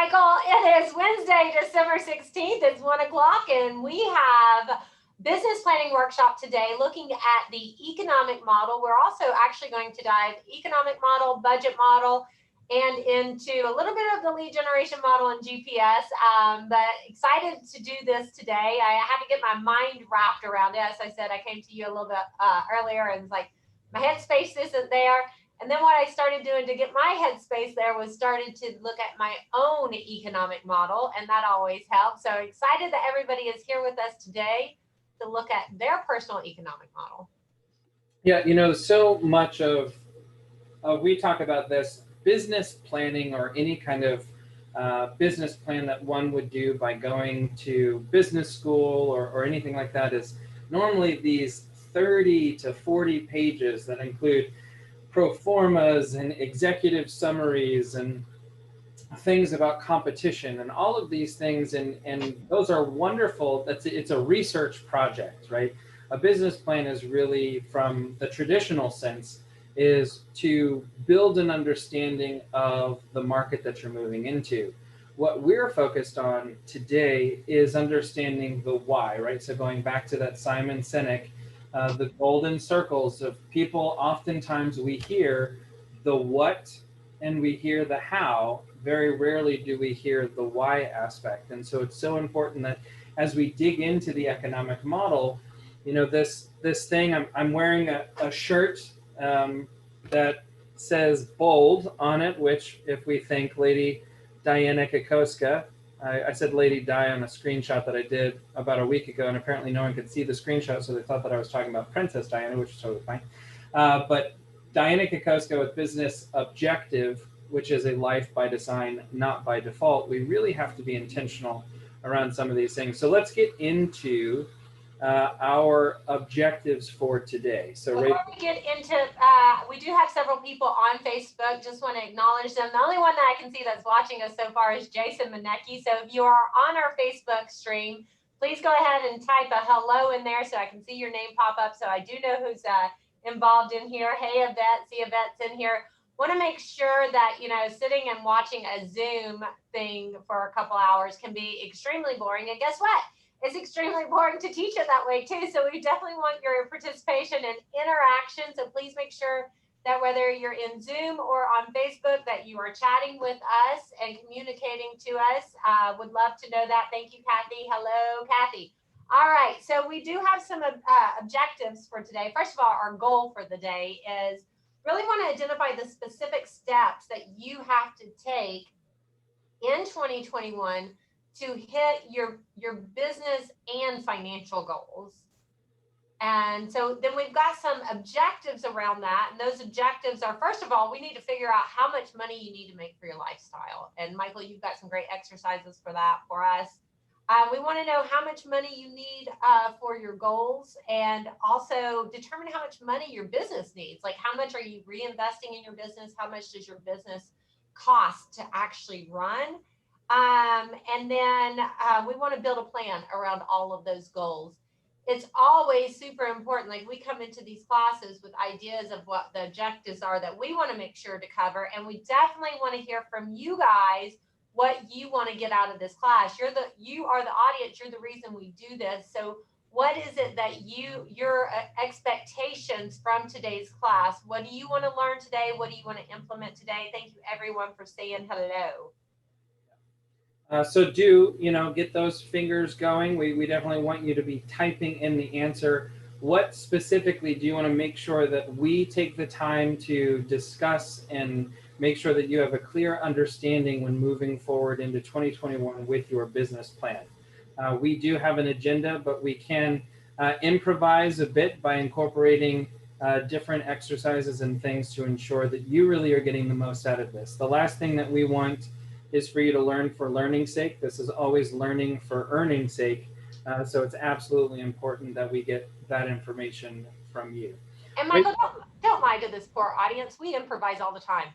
Michael. It is Wednesday, December 16th. It's 1 o'clock, and we have business planning workshop today looking at the economic model. We're also actually going to dive economic model, budget model, and into a little bit of the lead generation model and GPS. But excited to do this today. I had to get my mind wrapped around it. As I said, I came to you a little bit earlier and was like, my headspace isn't there. And then what I started doing to get my headspace there was started to look at my own economic model, and that always helps. So excited that everybody is here with us today to look at their personal economic model. Yeah, so much of we talk about this business planning or any kind of business plan that one would do by going to business school or anything like that is normally these 30 to 40 pages that include pro formas and executive summaries and things about competition and all of these things, and those are wonderful. It's a research project, right? A business plan is really, from the traditional sense, is to build an understanding of the market that you're moving into. What we're focused on today is understanding the why, right? So going back to that Simon Sinek, the golden circles of people, oftentimes we hear the what and we hear the how. Very rarely do we hear the why aspect. And so it's so important that as we dig into the economic model, this thing, I'm wearing a shirt that says bold on it, which if we think Lady Diana Kokoska, I said Lady Di on a screenshot that I did about a week ago, and apparently no one could see the screenshot, so they thought that I was talking about Princess Diana, which is totally fine. But Diana Kokoska with Business Objective, which is a life by design, not by default. We really have to be intentional around some of these things. So let's get into our objectives for today. So before we get into, we do have several people on Facebook. Just want to acknowledge them. The only one that I can see that's watching us so far is Jason Manecki. So if you are on our Facebook stream, please go ahead and type a hello in there so I can see your name pop up. So I do know who's involved in here. Hey, Yvette, see Yvette's in here. Want to make sure that, sitting and watching a Zoom thing for a couple hours can be extremely boring. And guess what? It's extremely boring to teach it that way too. So we definitely want your participation and interaction. So please make sure that whether you're in Zoom or on Facebook, that you are chatting with us and communicating to us. Would love to know that. Thank you, Kathy. Hello, Kathy. All right. So we do have some objectives for today. First of all, our goal for the day is really want to identify the specific steps that you have to take in 2021 to hit your business and financial goals. And so then we've got some objectives around that. And those objectives are, first of all, we need to figure out how much money you need to make for your lifestyle. And Michael, you've got some great exercises for that for us. We want to know how much money you need for your goals, and also determine how much money your business needs. Like, how much are you reinvesting in your business? How much does your business cost to actually run? And then we want to build a plan around all of those goals. It's always super important. Like, we come into these classes with ideas of what the objectives are that we want to make sure to cover. And we definitely want to hear from you guys what you want to get out of this class. You are the audience. You're the reason we do this. So what is it that your expectations from today's class? What do you want to learn today? What do you want to implement today? Thank you everyone for saying hello. So do, get those fingers going. We definitely want you to be typing in the answer. What specifically do you want to make sure that we take the time to discuss and make sure that you have a clear understanding when moving forward into 2021 with your business plan? We do have an agenda, but we can improvise a bit by incorporating different exercises and things to ensure that you really are getting the most out of this. The last thing that we want is for you to learn for learning's sake. This is always learning for earning's sake. So it's absolutely important that we get that information from you. And Michael, don't lie to this poor audience. We improvise all the time.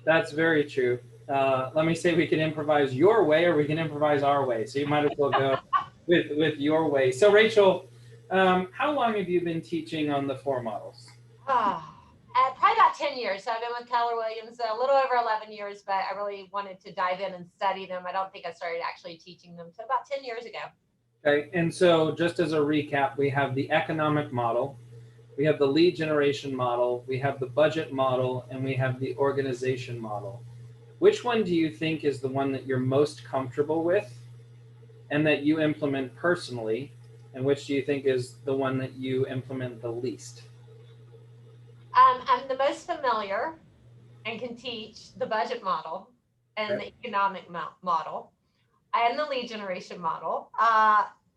That's very true. Let me say we can improvise your way or we can improvise our way. So you might as well go with your way. So Rachel, how long have you been teaching on the 4 models? Probably probably about 10 years. So I've been with Keller Williams a little over 11 years, but I really wanted to dive in and study them. I don't think I started actually teaching them so about 10 years ago. Okay, and so just as a recap, we have the economic model, we have the lead generation model, we have the budget model, and we have the organization model. Which one do you think is the one that you're most comfortable with and that you implement personally? And which do you think is the one that you implement the least? I'm the most familiar and can teach the budget model and Okay. the economic model and the lead generation model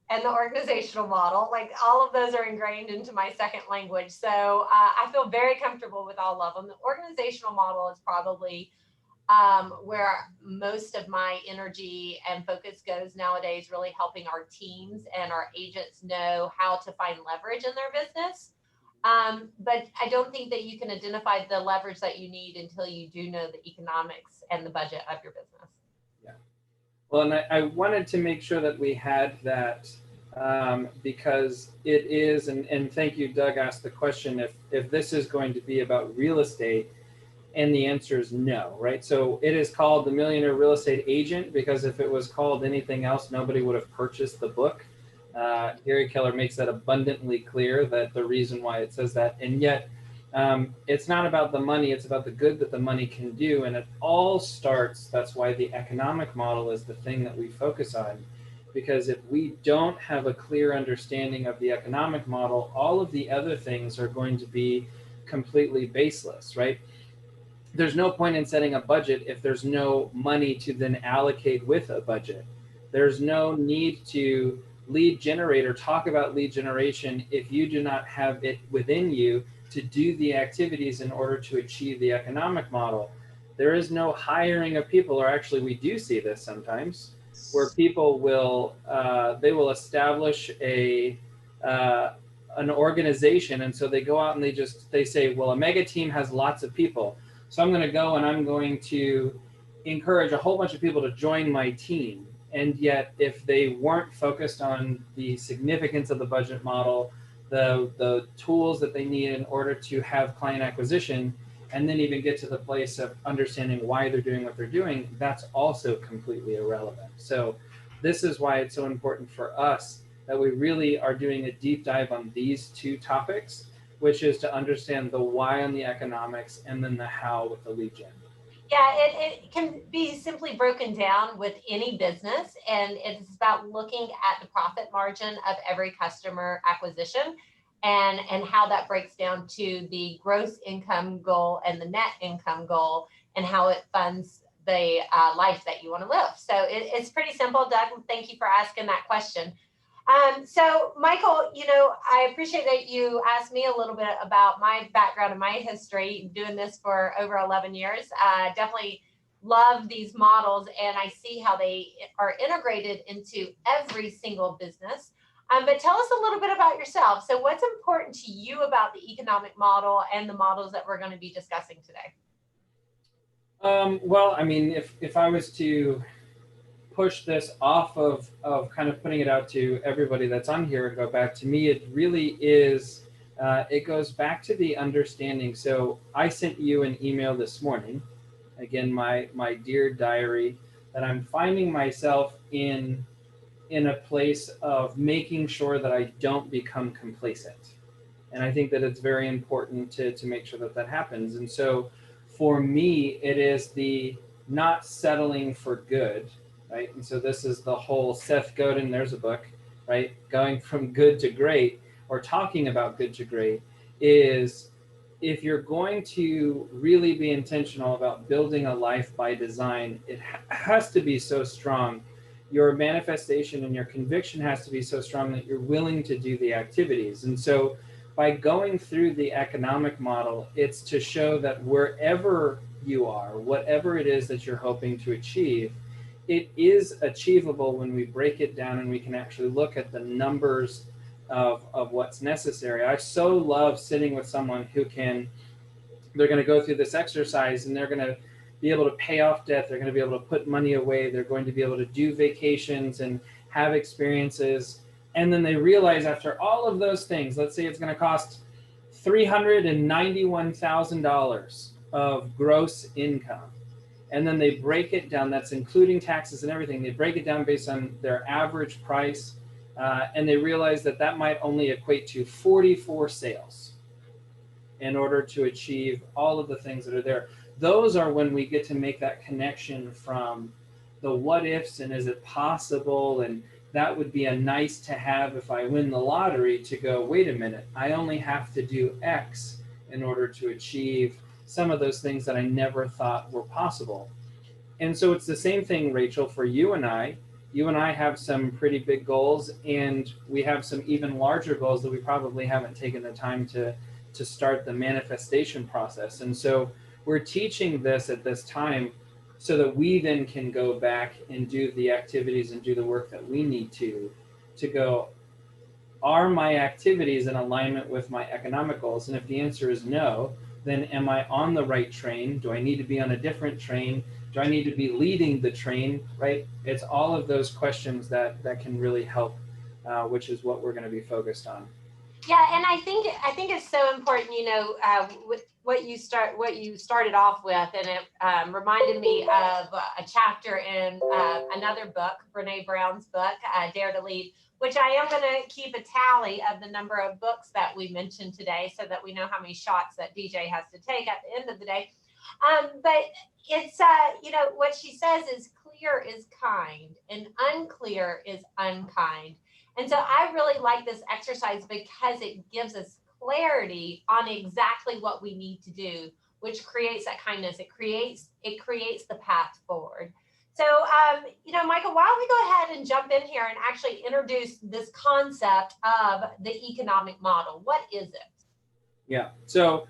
and the organizational model. Like all of those are ingrained into my second language. So I feel very comfortable with all of them. The organizational model is probably where most of my energy and focus goes nowadays, really helping our teams and our agents know how to find leverage in their business. But I don't think that you can identify the leverage that you need until you do know the economics and the budget of your business. Yeah. Well, and I wanted to make sure that we had that because it is, and thank you, Doug asked the question, if this is going to be about real estate, and the answer is no, right? So it is called The Millionaire Real Estate Agent because if it was called anything else, nobody would have purchased the book. Gary Keller makes that abundantly clear that the reason why it says that, and yet it's not about the money, it's about the good that the money can do. And it all starts, that's why the economic model is the thing that we focus on. Because if we don't have a clear understanding of the economic model, all of the other things are going to be completely baseless, right? There's no point in setting a budget if there's no money to then allocate with a budget. There's no need to lead generate or talk about lead generation if you do not have it within you to do the activities in order to achieve the economic model. There is no hiring of people, or actually we do see this sometimes, where people will they will establish an organization, and so they go out and they say, well, a mega team has lots of people. So I'm going to go and I'm going to encourage a whole bunch of people to join my team. And yet, if they weren't focused on the significance of the budget model, the tools that they need in order to have client acquisition, and then even get to the place of understanding why they're doing what they're doing, that's also completely irrelevant. So this is why it's so important for us that we really are doing a deep dive on these two topics, which is to understand the why on the economics and then the how with the lead gen. Yeah, it can be simply broken down with any business, and it's about looking at the profit margin of every customer acquisition and how that breaks down to the gross income goal and the net income goal and how it funds the life that you want to live. So it's pretty simple. Doug, thank you for asking that question. So Michael, I appreciate that you asked me a little bit about my background and my history doing this for over 11 years. Definitely love these models, and I see how they are integrated into every single business. But tell us a little bit about yourself. So what's important to you about the economic model and the models that we're going to be discussing today? Well, I mean, if I was to push this off of kind of putting it out to everybody that's on here and go back to me, it really is, it goes back to the understanding. So I sent you an email this morning, again, my dear diary, that I'm finding myself in a place of making sure that I don't become complacent. And I think that it's very important to make sure that happens. And so for me, it is the not settling for good, right? And so this is the whole Seth Godin, there's a book, right? Going from good to great, or talking about good to great, is if you're going to really be intentional about building a life by design, it has to be so strong. Your manifestation and your conviction has to be so strong that you're willing to do the activities. And so by going through the economic model, it's to show that wherever you are, whatever it is that you're hoping to achieve, it is achievable when we break it down and we can actually look at the numbers of what's necessary. I so love sitting with someone who they're going to go through this exercise and they're going to be able to pay off debt. They're going to be able to put money away. They're going to be able to do vacations and have experiences. And then they realize after all of those things, let's say it's going to cost $391,000 of gross income. And then they break it down, that's including taxes and everything. They break it down based on their average price. And they realize that that might only equate to 44 sales in order to achieve all of the things that are there. Those are when we get to make that connection from the what ifs and is it possible, and that would be a nice to have if I win the lottery, to go, wait a minute, I only have to do X in order to achieve some of those things that I never thought were possible. And so it's the same thing, Rachel, for you and I. You and I have some pretty big goals, and we have some even larger goals that we probably haven't taken the time to start the manifestation process. And so we're teaching this at this time so that we then can go back and do the activities and do the work that we need to go, are my activities in alignment with my economic goals? And if the answer is no, then am I on the right train? Do I need to be on a different train? Do I need to be leading the train, right? It's all of those questions that can really help, which is what we're going to be focused on. Yeah, and I think it's so important, with what you started off with, and it reminded me of a chapter in another book, Brene Brown's book, Dare to Lead, which I am going to keep a tally of the number of books that we mentioned today, so that we know how many shots that DJ has to take at the end of the day. But it's what she says is clear is kind, and unclear is unkind. And so I really like this exercise because it gives us clarity on exactly what we need to do, which creates that kindness. It creates the path forward. So, Michael, why don't we go ahead and jump in here and actually introduce this concept of the economic model? What is it? Yeah. So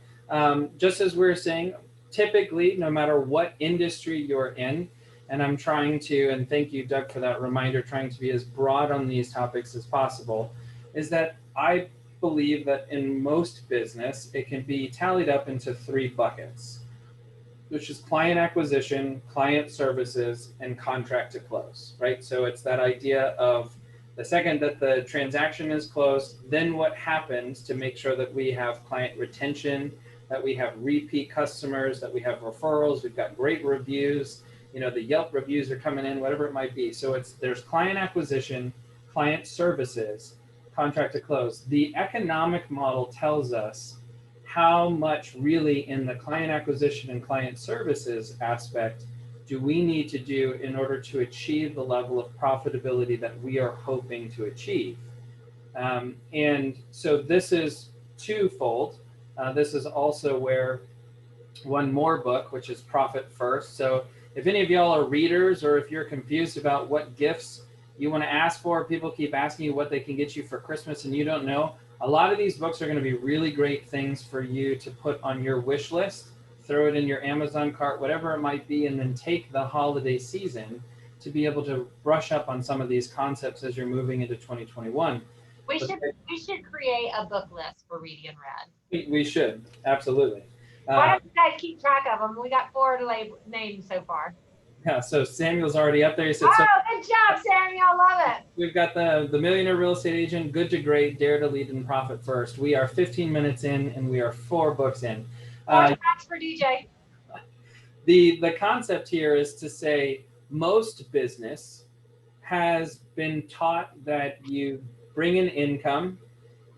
just as we were saying, typically, no matter what industry you're in, and I'm trying to, and thank you, Doug, for that reminder, trying to be as broad on these topics as possible, is that I believe that in most business, it can be tallied up into 3 buckets, which is client acquisition, client services, and contract to close, right? So it's that idea of the second that the transaction is closed, then what happens to make sure that we have client retention, that we have repeat customers, that we have referrals, we've got great reviews, the Yelp reviews are coming in, whatever it might be. So there's client acquisition, client services, contract to close. The economic model tells us how much really in the client acquisition and client services aspect do we need to do in order to achieve the level of profitability that we are hoping to achieve. And so this is twofold. This is also where one more book, which is Profit First. So if any of y'all are readers, or if you're confused about what gifts you want to ask for, people keep asking you what they can get you for Christmas and you don't know, a lot of these books are going to be really great things for you to put on your wish list, throw it in your Amazon cart, whatever it might be, and then take the holiday season to be able to brush up on some of these concepts as you're moving into 2021. We should create a book list for Reedy and Red. We should, absolutely. Why don't you guys keep track of them? We got 4 names so far. Yeah, so Samuel's already up there. He said, good job, Samuel. Love it. We've got the Millionaire Real Estate Agent, Good to Great, Dare to Lead, and Profit First. We are 15 minutes in, and we are 4 books in. That's for DJ. The concept here is to say most business has been taught that you bring in income,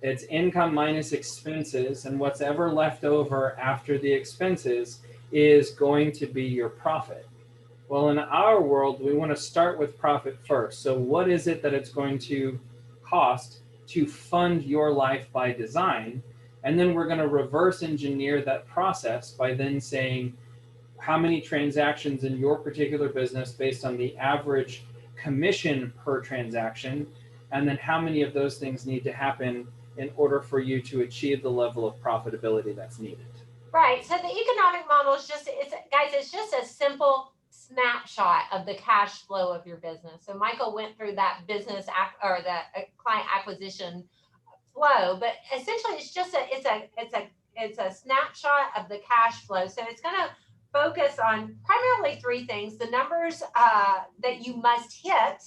it's income minus expenses, and what's ever left over after the expenses is going to be your profit. Well, in our world, we want to start with profit first. So what is it that it's going to cost to fund your life by design? And then we're going to reverse engineer that process by then saying how many transactions in your particular business based on the average commission per transaction, and then how many of those things need to happen in order for you to achieve the level of profitability that's needed. Right. So the economic model is it's just a simple snapshot of the cash flow of your business. So Michael went through that business or the client acquisition flow, but essentially it's a snapshot of the cash flow. So it's going to focus on primarily 3 things: the numbers that you must hit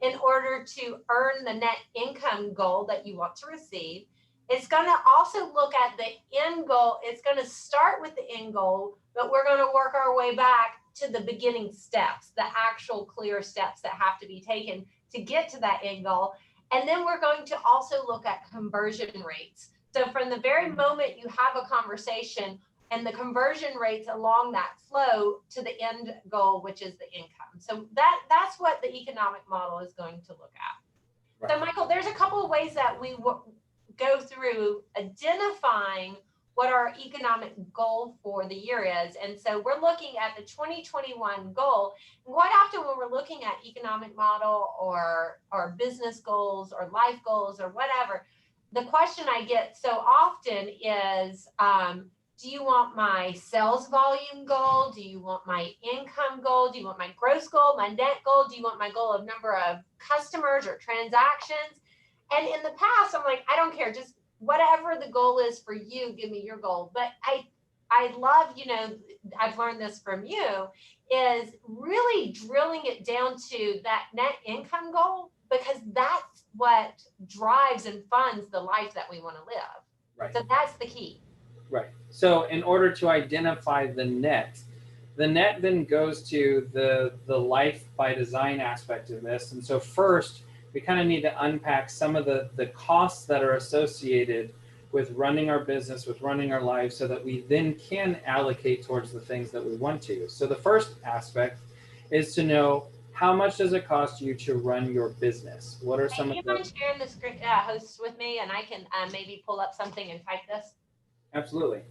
in order to earn the net income goal that you want to receive. It's going to also look at the end goal. It's going to start with the end goal, but we're going to work our way back to the beginning steps, the actual clear steps that have to be taken to get to that end goal. And then we're going to also look at conversion rates. So from the very moment you have a conversation and the conversion rates along that flow to the end goal, which is the income. So that's what the economic model is going to look at. Right. So Michael, there's a couple of ways that we go through identifying what our economic goal for the year is. And so we're looking at the 2021 goal. And quite often when we're looking at economic model or business goals or life goals or whatever, the question I get so often is, do you want my sales volume goal? Do you want my income goal? Do you want my gross goal, my net goal? Do you want my goal of number of customers or transactions? And in the past, I'm like, I don't care, just whatever the goal is for you, give me your goal. But I love, I've learned this from you, is really drilling it down to that net income goal, because that's what drives and funds the life that we want to live. Right. So that's the key. Right. So in order to identify the net then goes to the life by design aspect of this. And so first, we kind of need to unpack some of the costs that are associated with running our business, with running our lives, so that we then can allocate towards the things that we want to. So the first aspect is to know, how much does it cost you to run your business? What are some of the... Do you mind sharing the script hosts with me, and I can maybe pull up something and type this? Absolutely.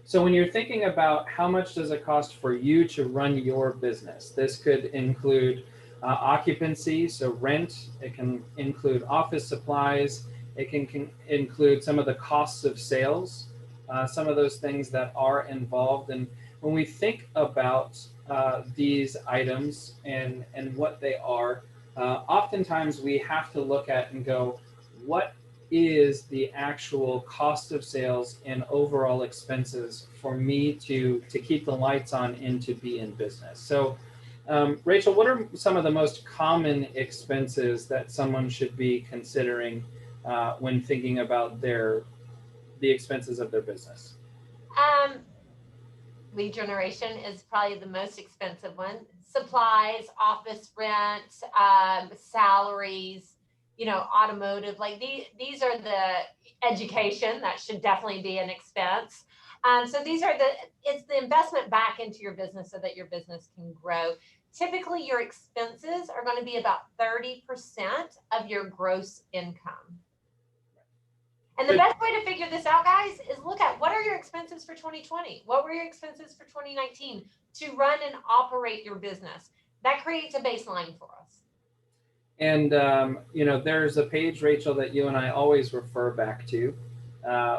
So when you're thinking about how much does it cost for you to run your business, this could include occupancy, so rent. It can include office supplies. It can include some of the costs of sales, some of those things that are involved. And when we think about these items and what they are, oftentimes we have to look at and go, what is the actual cost of sales and overall expenses for me to keep the lights on and to be in business? So Rachel, what are some of the most common expenses that someone should be considering when thinking about the expenses of their business? Lead generation is probably the most expensive one. Supplies, office rent, salaries, automotive, like these are the education that should definitely be an expense. So it's the investment back into your business so that your business can grow. Typically, your expenses are going to be about 30% of your gross income. And the best way to figure this out, guys, is look at what are your expenses for 2020? What were your expenses for 2019 to run and operate your business? That creates a baseline for us. And, there's a page, Rachel, that you and I always refer back to,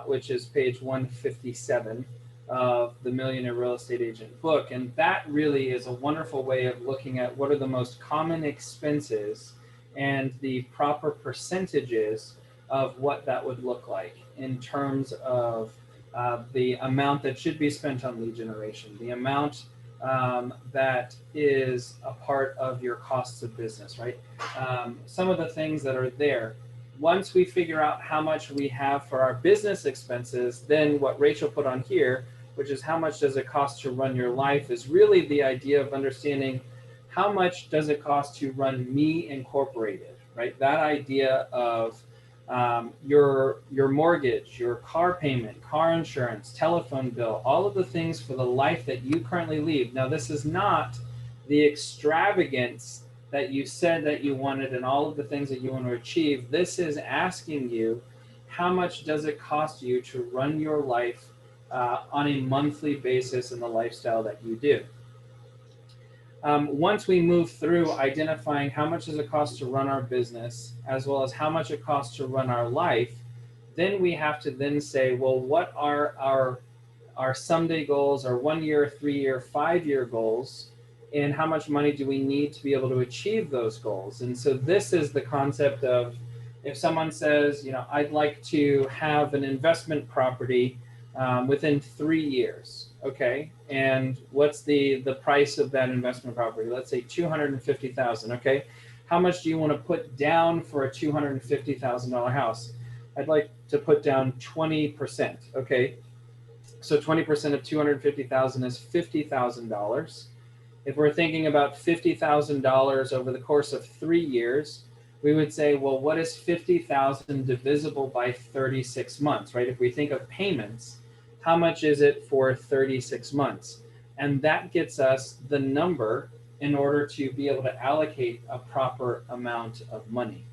which is page 157 of the Millionaire Real Estate Agent book. And that really is a wonderful way of looking at what are the most common expenses and the proper percentages of what that would look like in terms of the amount that should be spent on lead generation, the amount that is a part of your costs of business, right? Some of the things that are there. Once we figure out how much we have for our business expenses, then what Rachel put on here, which is how much does it cost to run your life, is really the idea of understanding how much does it cost to run me incorporated, right? That idea of your mortgage, your car payment, car insurance, telephone bill, all of the things for the life that you currently lead. Now, this is not the extravagance that you said that you wanted and all of the things that you want to achieve. This is asking you, how much does it cost you to run your life on a monthly basis in the lifestyle that you do? Once we move through identifying how much does it cost to run our business, as well as how much it costs to run our life, then we have to then say, well, what are our someday goals, our 1 year, 3 year, 5 year goals, and how much money do we need to be able to achieve those goals? And so this is the concept of, if someone says, I'd like to have an investment property within 3 years, okay, and what's the price of that investment property? Let's say $250,000, okay? How much do you want to put down for a $250,000 house? I'd like to put down 20%. Okay, so 20% of 250,000 is $50,000. If we're thinking about $50,000 over the course of 3 years, we would say, well, what is 50,000 divisible by 36 months, right? If we think of payments, how much is it for 36 months? And that gets us the number in order to be able to allocate a proper amount of money.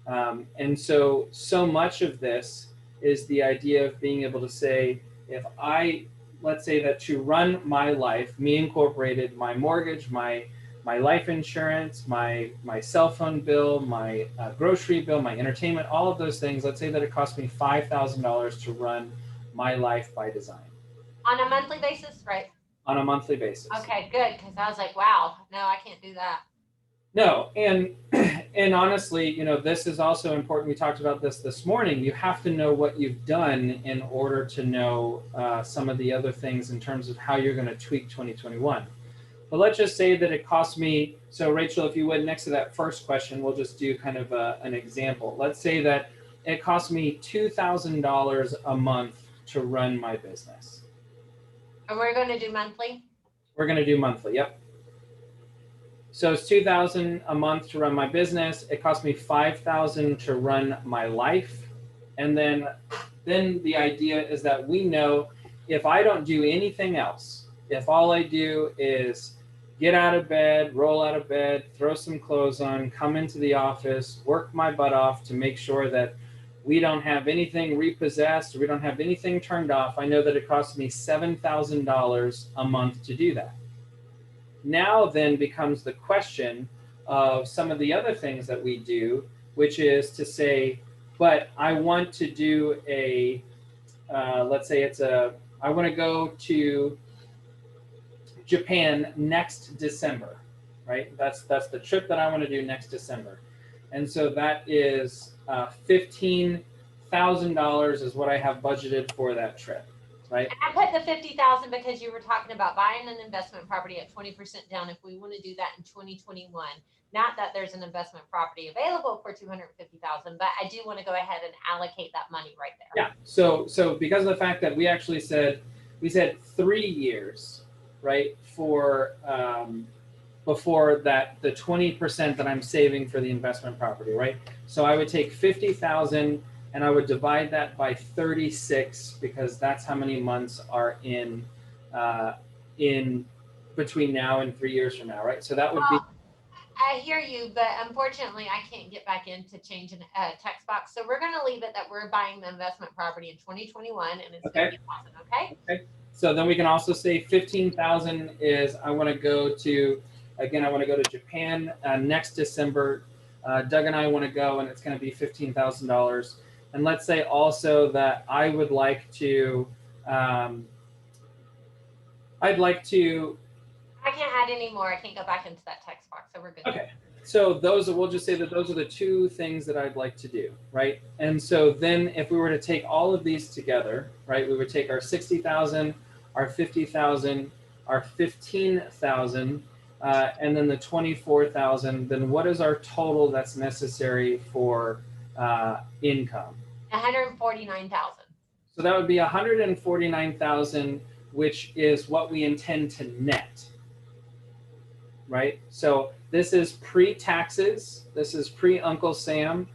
And so much of this is the idea of being able to say, if let's say that to run my life, me incorporated, my mortgage, my life insurance, my cell phone bill, my grocery bill, my entertainment, all of those things, let's say that it cost me $5,000 to run my life by design. On a monthly basis, right? On a monthly basis. Okay, good, because I was like, wow, no, I can't do that. No, and honestly, this is also important. We talked about this morning. You have to know what you've done in order to know some of the other things in terms of how you're going to tweak 2021. But let's just say that it cost me, so Rachel, if you would, next to that first question, we'll just do kind of an example. Let's say that it cost me $2,000 a month to run my business. And we're going to do monthly? We're going to do monthly, yep. So it's $2,000 a month to run my business. It cost me $5,000 to run my life. And then the idea is that we know if I don't do anything else, if all I do is get out of bed, roll out of bed, throw some clothes on, come into the office, work my butt off to make sure that we don't have anything repossessed, or we don't have anything turned off, I know that it costs me $7,000 a month to do that. Now then becomes the question of some of the other things that we do, which is to say, but I want to do let's say I want to go to Japan next December, right? That's the trip that I want to do next December. And so that is $15,000 is what I have budgeted for that trip. Right. And I put the $50,000 because you were talking about buying an investment property at 20% down if we want to do that in 2021. Not that there's an investment property available for $250,000, but I do want to go ahead and allocate that money right there. Yeah. So because of the fact that we actually said 3 years, right, for before that the 20% that I'm saving for the investment property, right? So I would take 50,000. And I would divide that by 36 because that's how many months are in between now and 3 years from now, right? So that would be. I hear you, but unfortunately, I can't get back into changing a text box. So we're going to leave it that we're buying the investment property in 2021, and it's okay. 50,000. Okay. Okay. So then we can also say 15,000 is I want to go to Japan next December. Doug and I want to go, and it's going to be $15,000. And let's say also that I would like to, I can't add any more. I can't go back into that text box, so we're good. Okay. So we'll just say that those are the two things that I'd like to do, right? And so then if we were to take all of these together, right, we would take our 60,000, our 50,000, our 15,000, and then the 24,000, then what is our total that's necessary for income? 149,000. So that would be 149,000, which is what we intend to net, right? So this is pre-taxes. This is pre-Uncle Sam.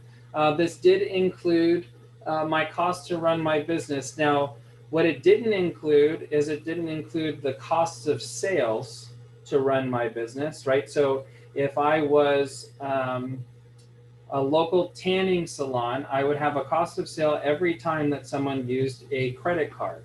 This did include my cost to run my business. Now, what it didn't include is it didn't include the costs of sales to run my business, right? So if I was a local tanning salon, I would have a cost of sale every time that someone used a credit card.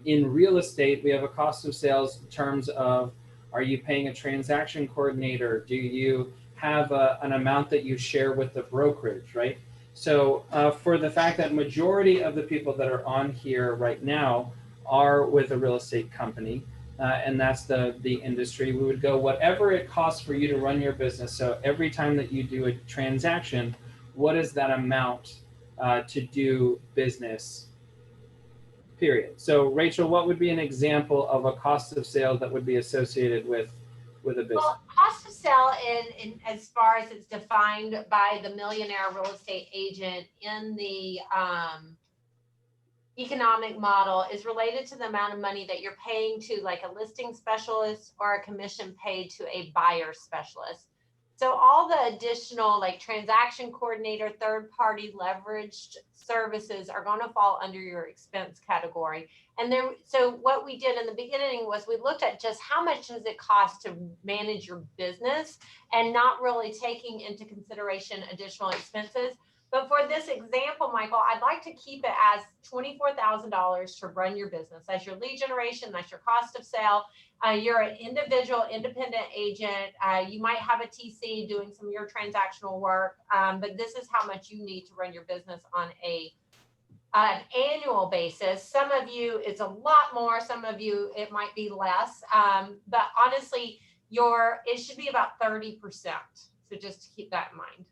In real estate, we have a cost of sales in terms of, are you paying a transaction coordinator? Do you have an amount that you share with the brokerage, right? So for the fact that majority of the people that are on here right now are with a real estate company, and that's the industry, we would go whatever it costs for you to run your business. So every time that you do a transaction, what is that amount to do business, period. So Rachel, what would be an example of a cost of sale that would be associated with with a business? Well, cost of sale in as far as it's defined by the Millionaire Real Estate Agent in the economic model is related to the amount of money that you're paying to like a listing specialist or a commission paid to a buyer specialist. So all the additional like transaction coordinator, third party leveraged services are going to fall under your expense category. And then, so what we did in the beginning was we looked at just how much does it cost to manage your business and not really taking into consideration additional expenses. But for this example, Michael, I'd like to keep it as $24,000 to run your business. That's your lead generation, that's your cost of sale. You're an individual independent agent. You might have a TC doing some of your transactional work, but this is how much you need to run your business on an annual basis. Some of you, it's a lot more. Some of you, it might be less. But honestly, it should be about 30%. So just to keep that in mind.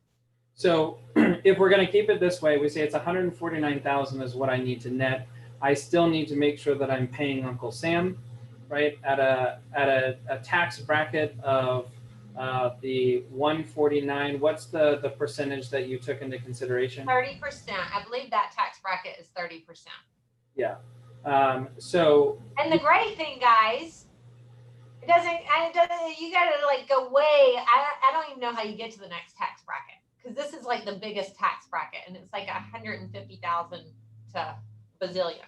So if we're going to keep it this way, we say it's 149,000 is what I need to net. I still need to make sure that I'm paying Uncle Sam, right, at a tax bracket of the 149. What's the percentage that you took into consideration? 30%. I believe that tax bracket is 30%. Yeah. So. And the great thing, guys, it doesn't. You gotta like go way. I don't even know how you get to the next tax bracket, because this is like the biggest tax bracket, and it's like 150,000 to bazillion.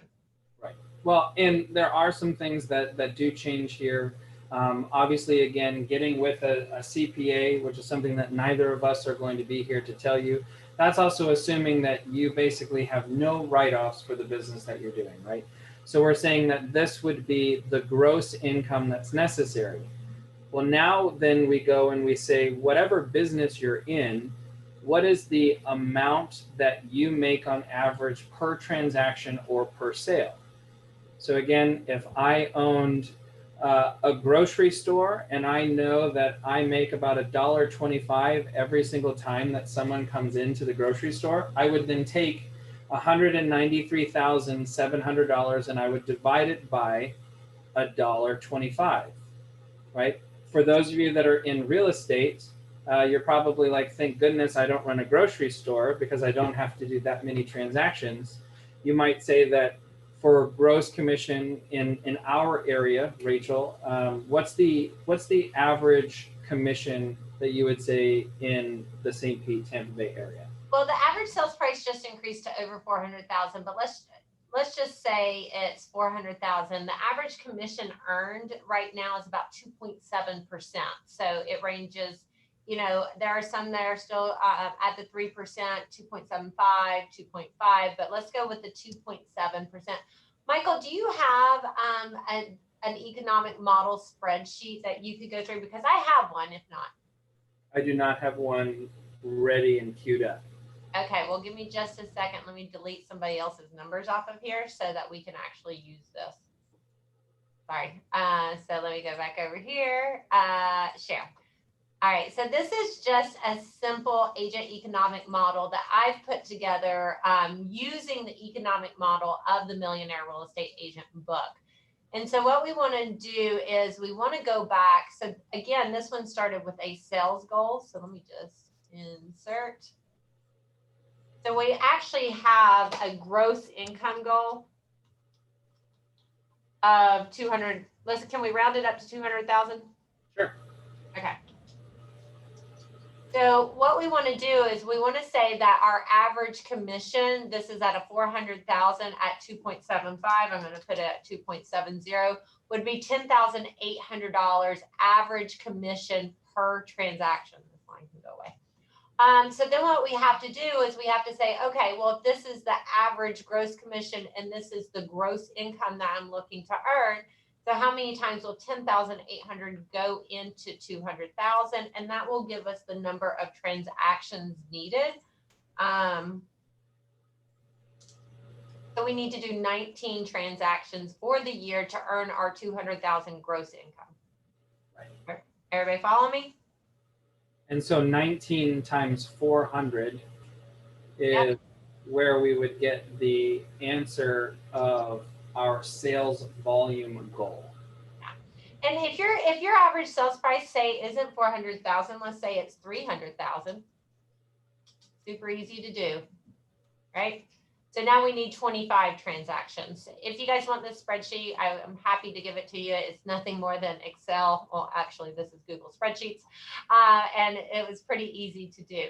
Right. Well, and there are some things that do change here. Obviously, again, getting with a CPA, which is something that neither of us are going to be here to tell you. That's also assuming that you basically have no write-offs for the business that you're doing, right? So we're saying that this would be the gross income that's necessary. Well, now then we go and we say, whatever business you're in, what is the amount that you make on average per transaction or per sale? So again, if I owned a grocery store and I know that I make about $1.25 every single time that someone comes into the grocery store, I would then take $193,700 and I would divide it by $1.25, right? For those of you that are in real estate, you're probably like, thank goodness I don't run a grocery store because I don't have to do that many transactions. You might say that for gross commission in our area, Rachel, what's the average commission that you would say in the St. Pete, Tampa Bay area? Well, the average sales price just increased to over 400,000, but let's just say it's 400,000. The average commission earned right now is about 2.7%. So it ranges. You know, there are some that are still at the 3%, 2.75, 2.5, but let's go with the 2.7%. Michael, do you have an economic model spreadsheet that you could go through? Because I have one, if not. I do not have one ready and queued up. Okay, well, give me just a second. Let me delete somebody else's numbers off of here so that we can actually use this. Sorry. So let me go back over here. Share. All right, so this is just a simple agent economic model that I've put together using the economic model of the Millionaire Real Estate Agent book. And so what we want to do is we want to go back. So again, this one started with a sales goal. So let me just insert. So we actually have a gross income goal of 200. Can we round it up to 200,000? Sure. Okay. So what we want to do is we want to say that our average commission, this is at a 400,000 at 2.75. I'm going to put it at 2.70, would be $10,800 average commission per transaction. This line can go away. So then what we have to do is we have to say, okay, well, if this is the average gross commission and this is the gross income that I'm looking to earn, so how many times will 10,800 go into 200,000? And that will give us the number of transactions needed. So we need to do 19 transactions for the year to earn our 200,000 gross income. Right. Everybody follow me? And so 19 times 400 is where we would get the answer of our sales volume goal. And if your average sales price, say, isn't 400,000, let's say it's 300,000. Super easy to do, right? So now we need 25 transactions. If you guys want this spreadsheet, I'm happy to give it to you. It's nothing more than Excel. Well, actually, this is Google Spreadsheets. And it was pretty easy to do.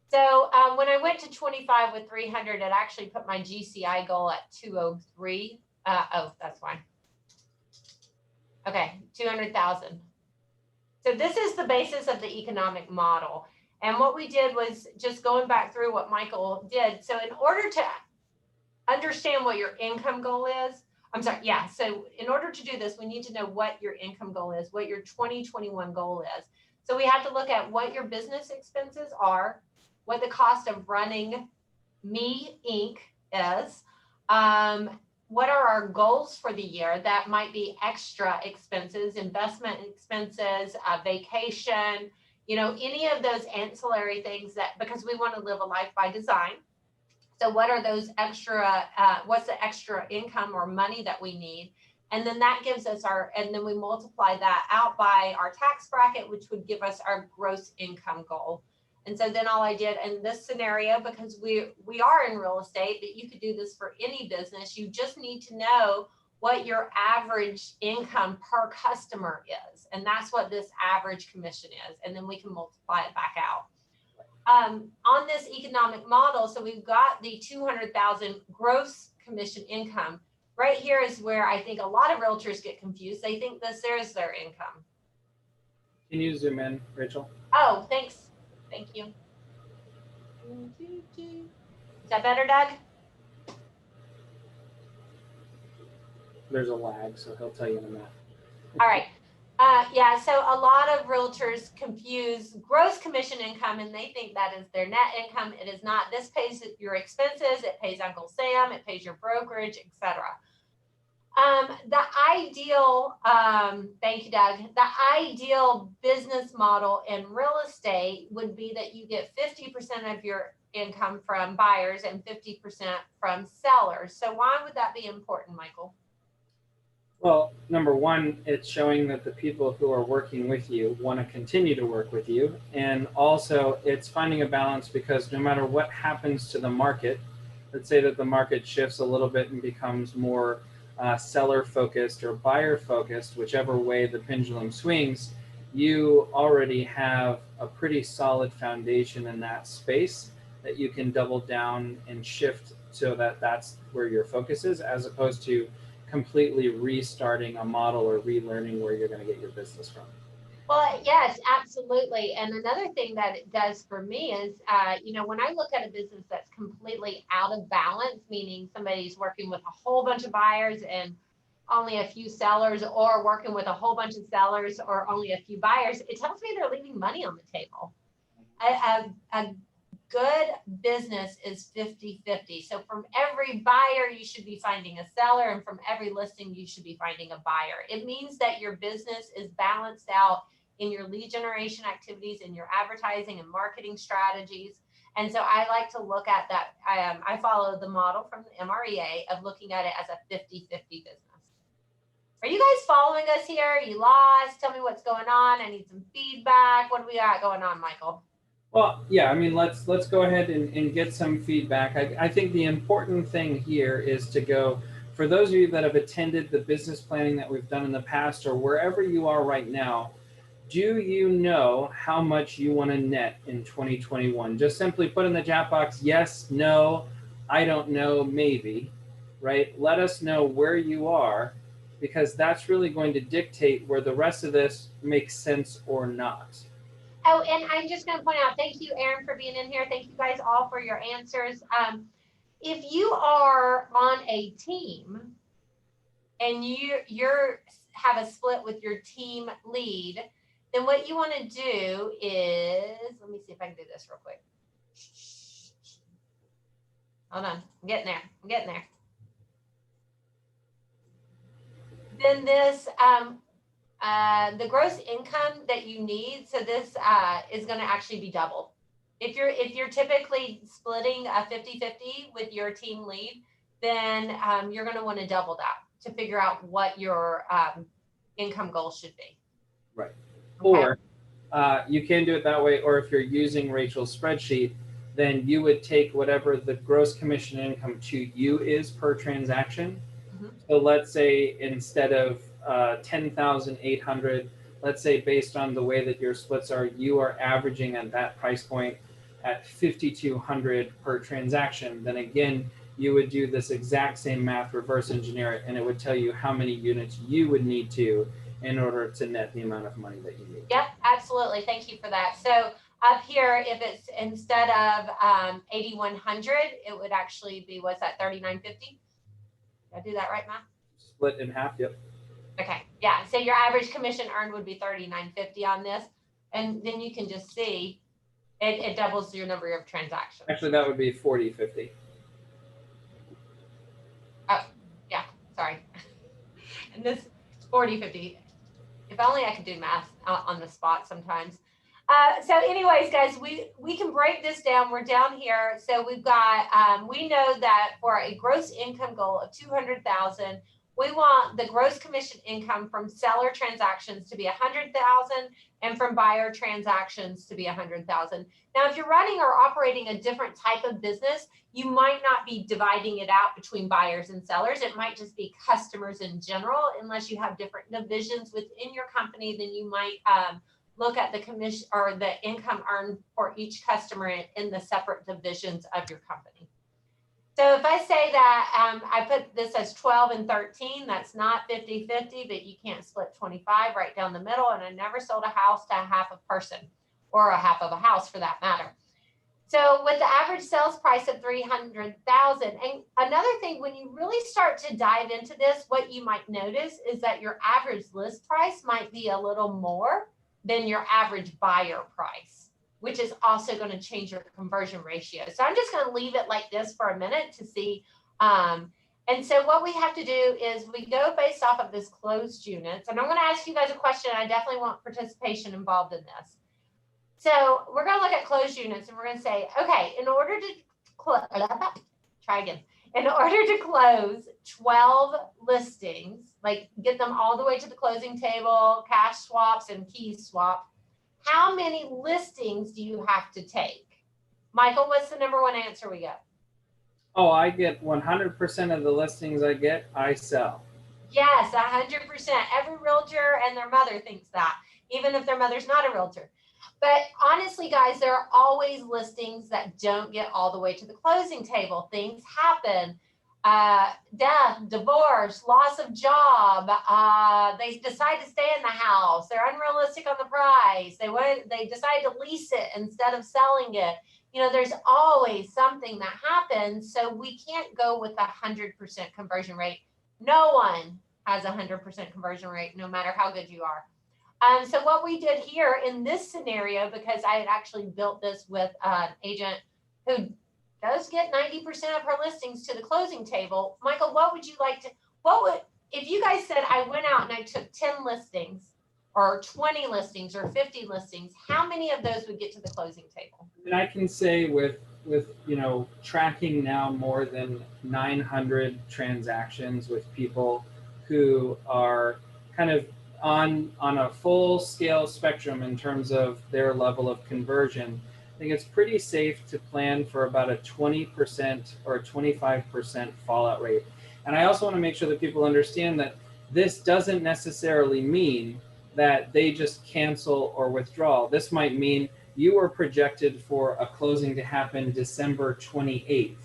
So when I went to 25 with 300, it actually put my GCI goal at 203. Oh, that's fine. Okay, 200,000. So this is the basis of the economic model. And what we did was just going back through what Michael did. So in order to understand what your income goal is, so in order to do this, we need to know what your income goal is, what your 2021 goal is. So we have to look at what your business expenses are, what the cost of running Me Inc. is, what are our goals for the year? That might be extra expenses, investment expenses, vacation, any of those ancillary things because we want to live a life by design. So what are those extra, what's the extra income or money that we need? And then that gives us and then we multiply that out by our tax bracket, which would give us our gross income goal. And so then all I did in this scenario, because we are in real estate, but you could do this for any business, you just need to know what your average income per customer is. And that's what this average commission is. And then we can multiply it back out. On this economic model, so we've got the 200,000 gross commission income. Right here is where I think a lot of realtors get confused. They think this is their income. Can you zoom in, Rachel? Oh, thanks. Thank you. Is that better, Doug? There's a lag, so he'll tell you in a minute. All right. Yeah, so a lot of realtors confuse gross commission income and they think that is their net income. It is not. This pays your expenses, it pays Uncle Sam, it pays your brokerage, etc. The ideal, thank you, Doug, the ideal business model in real estate would be that you get 50% of your income from buyers and 50% from sellers. So why would that be important, Michael? Well, number one, it's showing that the people who are working with you want to continue to work with you. And also it's finding a balance because no matter what happens to the market, let's say that the market shifts a little bit and becomes more seller focused or buyer focused, whichever way the pendulum swings, you already have a pretty solid foundation in that space that you can double down and shift so that that's where your focus is, as opposed to completely restarting a model or relearning where you're going to get your business from. Well, yes, absolutely. And another thing that it does for me is, when I look at a business that's completely out of balance, meaning somebody's working with a whole bunch of buyers and only a few sellers, or working with a whole bunch of sellers or only a few buyers, it tells me they're leaving money on the table. A good business is 50-50. So from every buyer, you should be finding a seller, and from every listing, you should be finding a buyer. It means that your business is balanced out in your lead generation activities, in your advertising and marketing strategies. And so I like to look at that. I follow the model from the MREA of looking at it as a 50-50 business. Are you guys following us here? Are you lost? Tell me what's going on. I need some feedback. What do we got going on, Michael? Well, yeah, I mean, let's go ahead and get some feedback. I think the important thing here is to go, for those of you that have attended the business planning that we've done in the past, or wherever you are right now, do you know how much you want to net in 2021? Just simply put in the chat box, yes, no, I don't know, maybe, right? Let us know where you are, because that's really going to dictate where the rest of this makes sense or not. Oh, and I'm just going to point out, thank you, Aaron, for being in here. Thank you guys all for your answers. If you are on a team and you're have a split with your team lead, then what you want to do is, let me see if I can do this real quick. Hold on, I'm getting there. Then this, the gross income that you need, so this is going to actually be doubled. If you're typically splitting a 50-50 with your team lead, then you're going to want to double that to figure out what your income goal should be. Right. Okay. Or you can do it that way, or if you're using Rachel's spreadsheet, then you would take whatever the gross commission income to you is per transaction. Mhm. So let's say instead of 10,800, let's say based on the way that your splits are, you are averaging at that price point at 5,200 per transaction. Then again, you would do this exact same math, reverse engineer it, and it would tell you how many units you would need to in order to net the amount of money that you need. Yep, absolutely. Thank you for that. So up here, if it's instead of 8,100, it would actually be, what's that, 3,950? Did I do that right, Matt? Split in half, yep. Okay, yeah. So your average commission earned would be 3,950 on this, and then you can just see it doubles your number of transactions. Actually, that would be 4050. Oh, yeah, sorry. And this 4050. If only I could do math on the spot sometimes. So anyways, guys, we can break this down. We're down here. So we've got, we know that for a gross income goal of 200,000, we want the gross commission income from seller transactions to be 100,000 and from buyer transactions to be 100,000. Now, if you're running or operating a different type of business, you might not be dividing it out between buyers and sellers. It might just be customers in general. Unless you have different divisions within your company, then you might look at the commission or the income earned for each customer in the separate divisions of your company. So if I say that I put this as 12 and 13, that's not 50-50, but you can't split 25 right down the middle. And I never sold a house to a half a person, or a half of a house for that matter. So with the average sales price of 300,000, and another thing, when you really start to dive into this, what you might notice is that your average list price might be a little more than your average buyer price, which is also going to change your conversion ratio. So I'm just going to leave it like this for a minute to see. And so what we have to do is we go based off of this closed units. And I'm going to ask you guys a question. I definitely want participation involved in this. So we're going to look at closed units and we're going to say, okay, in order to close 12 listings, like get them all the way to the closing table, cash swaps and key swap, how many listings do you have to take? Michael, what's the number one answer we get? Oh, I get 100% of the listings I sell. Yes, 100%. Every realtor and their mother thinks that, even if their mother's not a realtor. But honestly, guys, there are always listings that don't get all the way to the closing table. Things happen. Death, divorce, loss of job. They decide to stay in the house. They're unrealistic on the price. They decide to lease it instead of selling it. You know, there's always something that happens. So we can't go with 100% conversion rate. No one has 100% conversion rate, no matter how good you are. So what we did here in this scenario, because I had actually built this with an agent who does get 90% of her listings to the closing table. Michael, if you guys said I went out and I took 10 listings or 20 listings or 50 listings, how many of those would get to the closing table? And I can say with tracking now more than 900 transactions with people who are kind of on a full scale spectrum in terms of their level of conversion, I think it's pretty safe to plan for about a 20% or 25% fallout rate. And I also want to make sure that people understand that this doesn't necessarily mean that they just cancel or withdraw. This might mean you were projected for a closing to happen December 28th,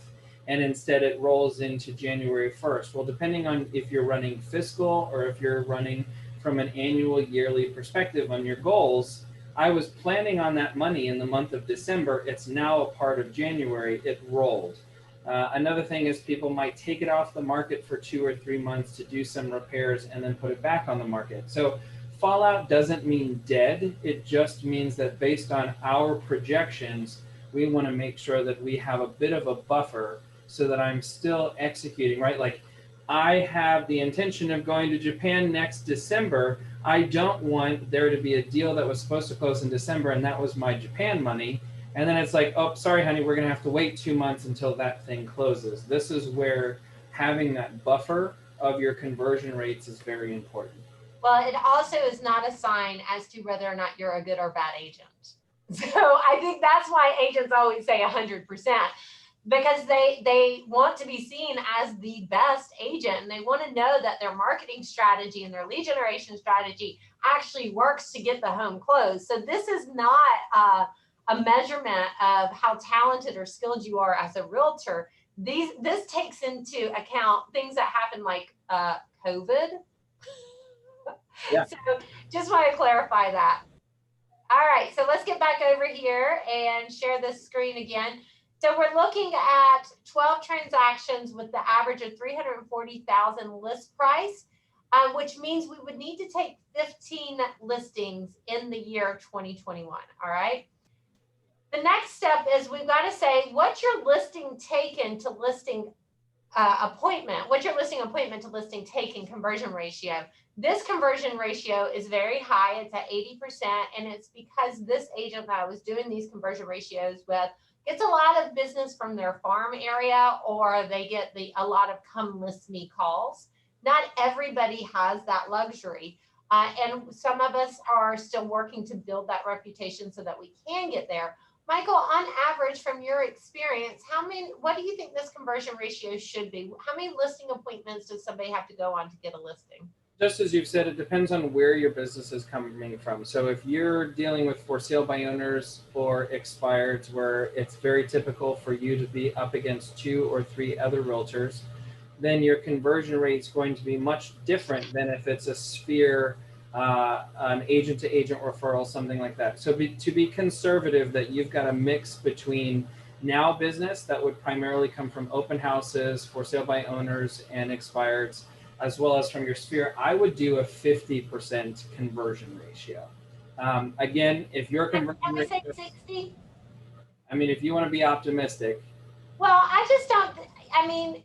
and instead it rolls into January 1st. Well, depending on if you're running fiscal or if you're running from an annual yearly perspective on your goals, I was planning on that money in the month of December. It's now a part of January. It rolled. Another thing is people might take it off the market for 2 or 3 months to do some repairs and then put it back on the market. So fallout doesn't mean dead. It just means that based on our projections, we want to make sure that we have a bit of a buffer so that I'm still executing, right? Like, I have the intention of going to Japan next December. I don't want there to be a deal that was supposed to close in December and that was my Japan money. And then it's like, oh, sorry, honey, we're going to have to wait 2 months until that thing closes. This is where having that buffer of your conversion rates is very important. Well, it also is not a sign as to whether or not you're a good or bad agent. So I think that's why agents always say 100%, because they want to be seen as the best agent, and they want to know that their marketing strategy and their lead generation strategy actually works to get the home closed. So this is not a measurement of how talented or skilled you are as a realtor. This takes into account things that happen like COVID. Yeah. So just want to clarify that. All right, so let's get back over here and share this screen again. So we're looking at 12 transactions with the average of 340,000 list price, which means we would need to take 15 listings in the year 2021. All right. The next step is we've got to say, what's your listing taken to listing appointment? What's your listing appointment to listing taken conversion ratio? This conversion ratio is very high. It's at 80%. And it's because this agent that I was doing these conversion ratios with gets a lot of business from their farm area, or they get a lot of come list me calls. Not everybody has that luxury. And some of us are still working to build that reputation so that we can get there. Michael, on average, from your experience, what do you think this conversion ratio should be? How many listing appointments does somebody have to go on to get a listing? Just as you've said, it depends on where your business is coming from. So if you're dealing with for sale by owners or expireds, where it's very typical for you to be up against 2 or 3 other realtors, then your conversion rate is going to be much different than if it's a sphere, an agent to agent referral, something like that. So to be conservative, that you've got a mix between now business that would primarily come from open houses, for sale by owners, and expireds, as well as from your sphere, I would do a 50% conversion ratio. Again, if your conversion Can we say ratio, 60? I mean, if you want to be optimistic. Well, I just don't, I mean,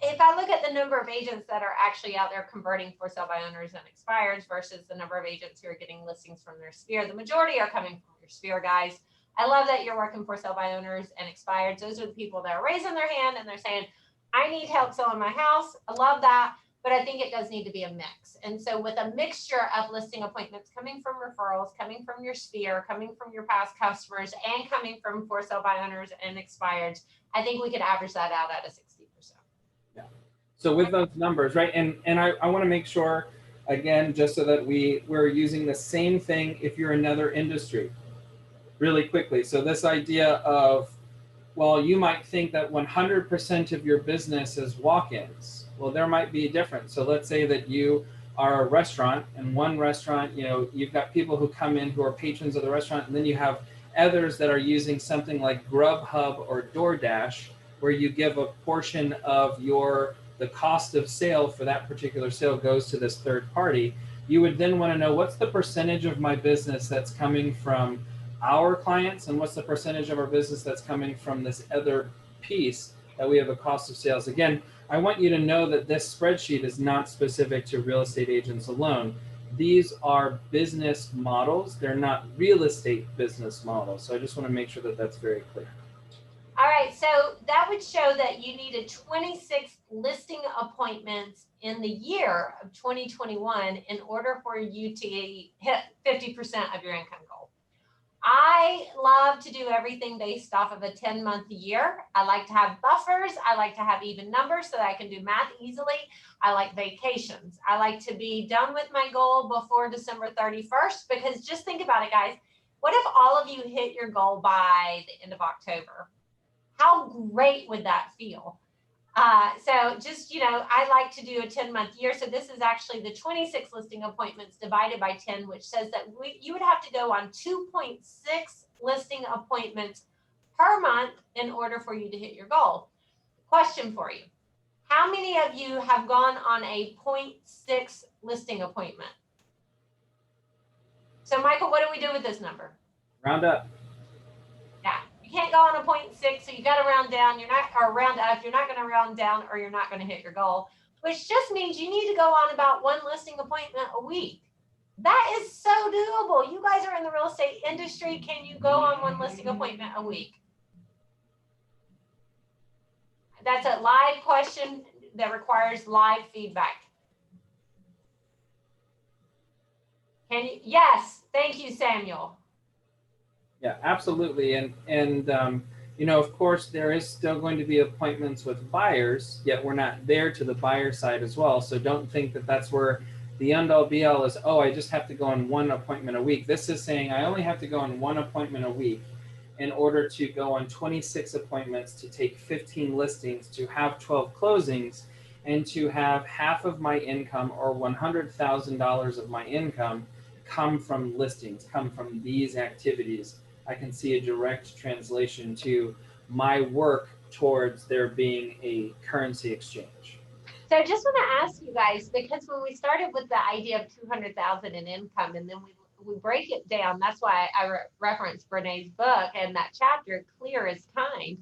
if I look at the number of agents that are actually out there converting for sale by owners and expireds versus the number of agents who are getting listings from their sphere, the majority are coming from your sphere, guys. I love that you're working for sale by owners and expireds. Those are the people that are raising their hand and they're saying, I need help selling my house. I love that. But I think it does need to be a mix. And so with a mixture of listing appointments coming from referrals, coming from your sphere, coming from your past customers, and coming from for sale by owners and expireds, I think we could average that out at a 60%. Yeah. So with those numbers, right? And I want to make sure, again, just so that we're using the same thing if you're another industry really quickly. So this idea of, well, you might think that 100% of your business is walk-ins. Well, there might be a difference. So let's say that you are a restaurant, and one restaurant, you've got people who come in who are patrons of the restaurant, and then you have others that are using something like Grubhub or DoorDash, where you give a portion of the cost of sale for that particular sale goes to this third party. You would then want to know, what's the percentage of my business that's coming from our clients, and what's the percentage of our business that's coming from this other piece that we have a cost of sales. Again, I want you to know that this spreadsheet is not specific to real estate agents alone. These are business models. They're not real estate business models. So I just want to make sure that that's very clear. All right, so that would show that you needed 26 listing appointments in the year of 2021 in order for you to hit 50% of your income goal. I love to do everything based off of a 10-month year. I like to have buffers. I like to have even numbers so that I can do math easily. I like vacations. I like to be done with my goal before December 31st, because just think about it, guys. What if all of you hit your goal by the end of October? How great would that feel? So just, I like to do a 10-month year. So this is actually the 26 listing appointments divided by 10, which says that you would have to go on 2.6 listing appointments per month in order for you to hit your goal. Question for you. How many of you have gone on a 0.6 listing appointment? So Michael, what do we do with this number? Round up. Yeah. You can't go on a 0.6, so you got to round down. Round up. You're not going to round down, or you're not going to hit your goal, which just means you need to go on about one listing appointment a week. That is so doable. You guys are in the real estate industry. Can you go on one listing appointment a week? That's a live question that requires live feedback. Can you? Yes. Thank you, Samuel. Yeah, absolutely. You know, of course, there is still going to be appointments with buyers, yet we're not there to the buyer side as well. So don't think that that's where the end all be all is, oh, I just have to go on one appointment a week. This is saying I only have to go on one appointment a week in order to go on 26 appointments, to take 15 listings, to have 12 closings, and to have half of my income or $100,000 of my income come from listings, come from these activities. I can see a direct translation to my work towards there being a currency exchange. So I just want to ask you guys, because when we started with the idea of 200,000 in income, and then we break it down, that's why I referenced Brené's book and that chapter, Clear is Kind.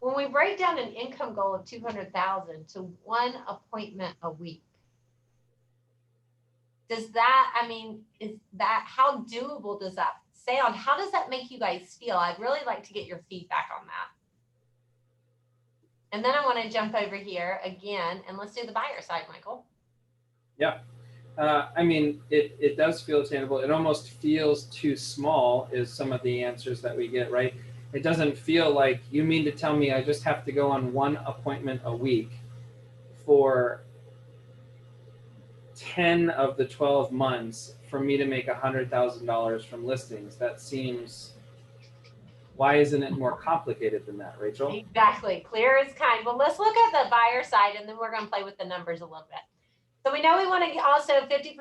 When we break down an income goal of 200,000 to one appointment a week, does that, I mean, is that, how doable does that sound? How does that make you guys feel? I'd really like to get your feedback on that. And then I want to jump over here again, and let's do the buyer side, Michael. Yeah. I mean, it does feel attainable. It almost feels too small is some of the answers that we get, right? It doesn't feel like, you mean to tell me I just have to go on one appointment a week for 10 of the 12 months for me to make $100,000 from listings. That seems, why isn't it more complicated than that, Rachel? Exactly. Clear is kind. Well, let's look at the buyer side, and then we're going to play with the numbers a little bit. So we know we want to also 50%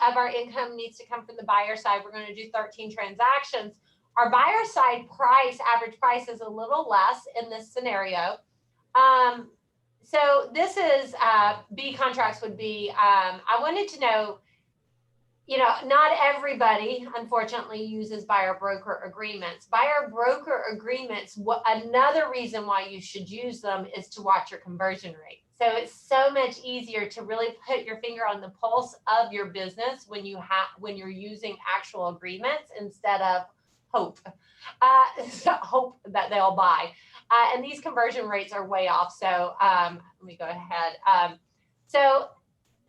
of our income needs to come from the buyer side. We're going to do 13 transactions. Our buyer side price, average price, is a little less in this scenario. So this is B contracts would be, I wanted to know, you know, not everybody, unfortunately, uses buyer broker agreements. Buyer broker agreements, another reason why you should use them is to watch your conversion rate. So it's so much easier to really put your finger on the pulse of your business when you're using actual agreements instead of hope. Hope that they'll buy. And these conversion rates are way off. So let me go ahead. So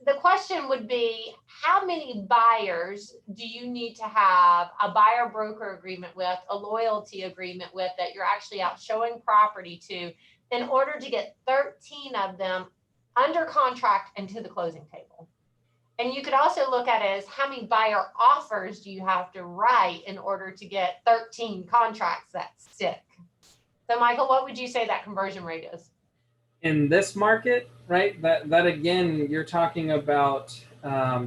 the question would be, how many buyers do you need to have a buyer broker agreement with, a loyalty agreement with, that you're actually out showing property to, in order to get 13 of them under contract and to the closing table? And you could also look at it as, how many buyer offers do you have to write in order to get 13 contracts that stick? So Michael, what would you say that conversion rate is? In this market, right, that again, you're talking about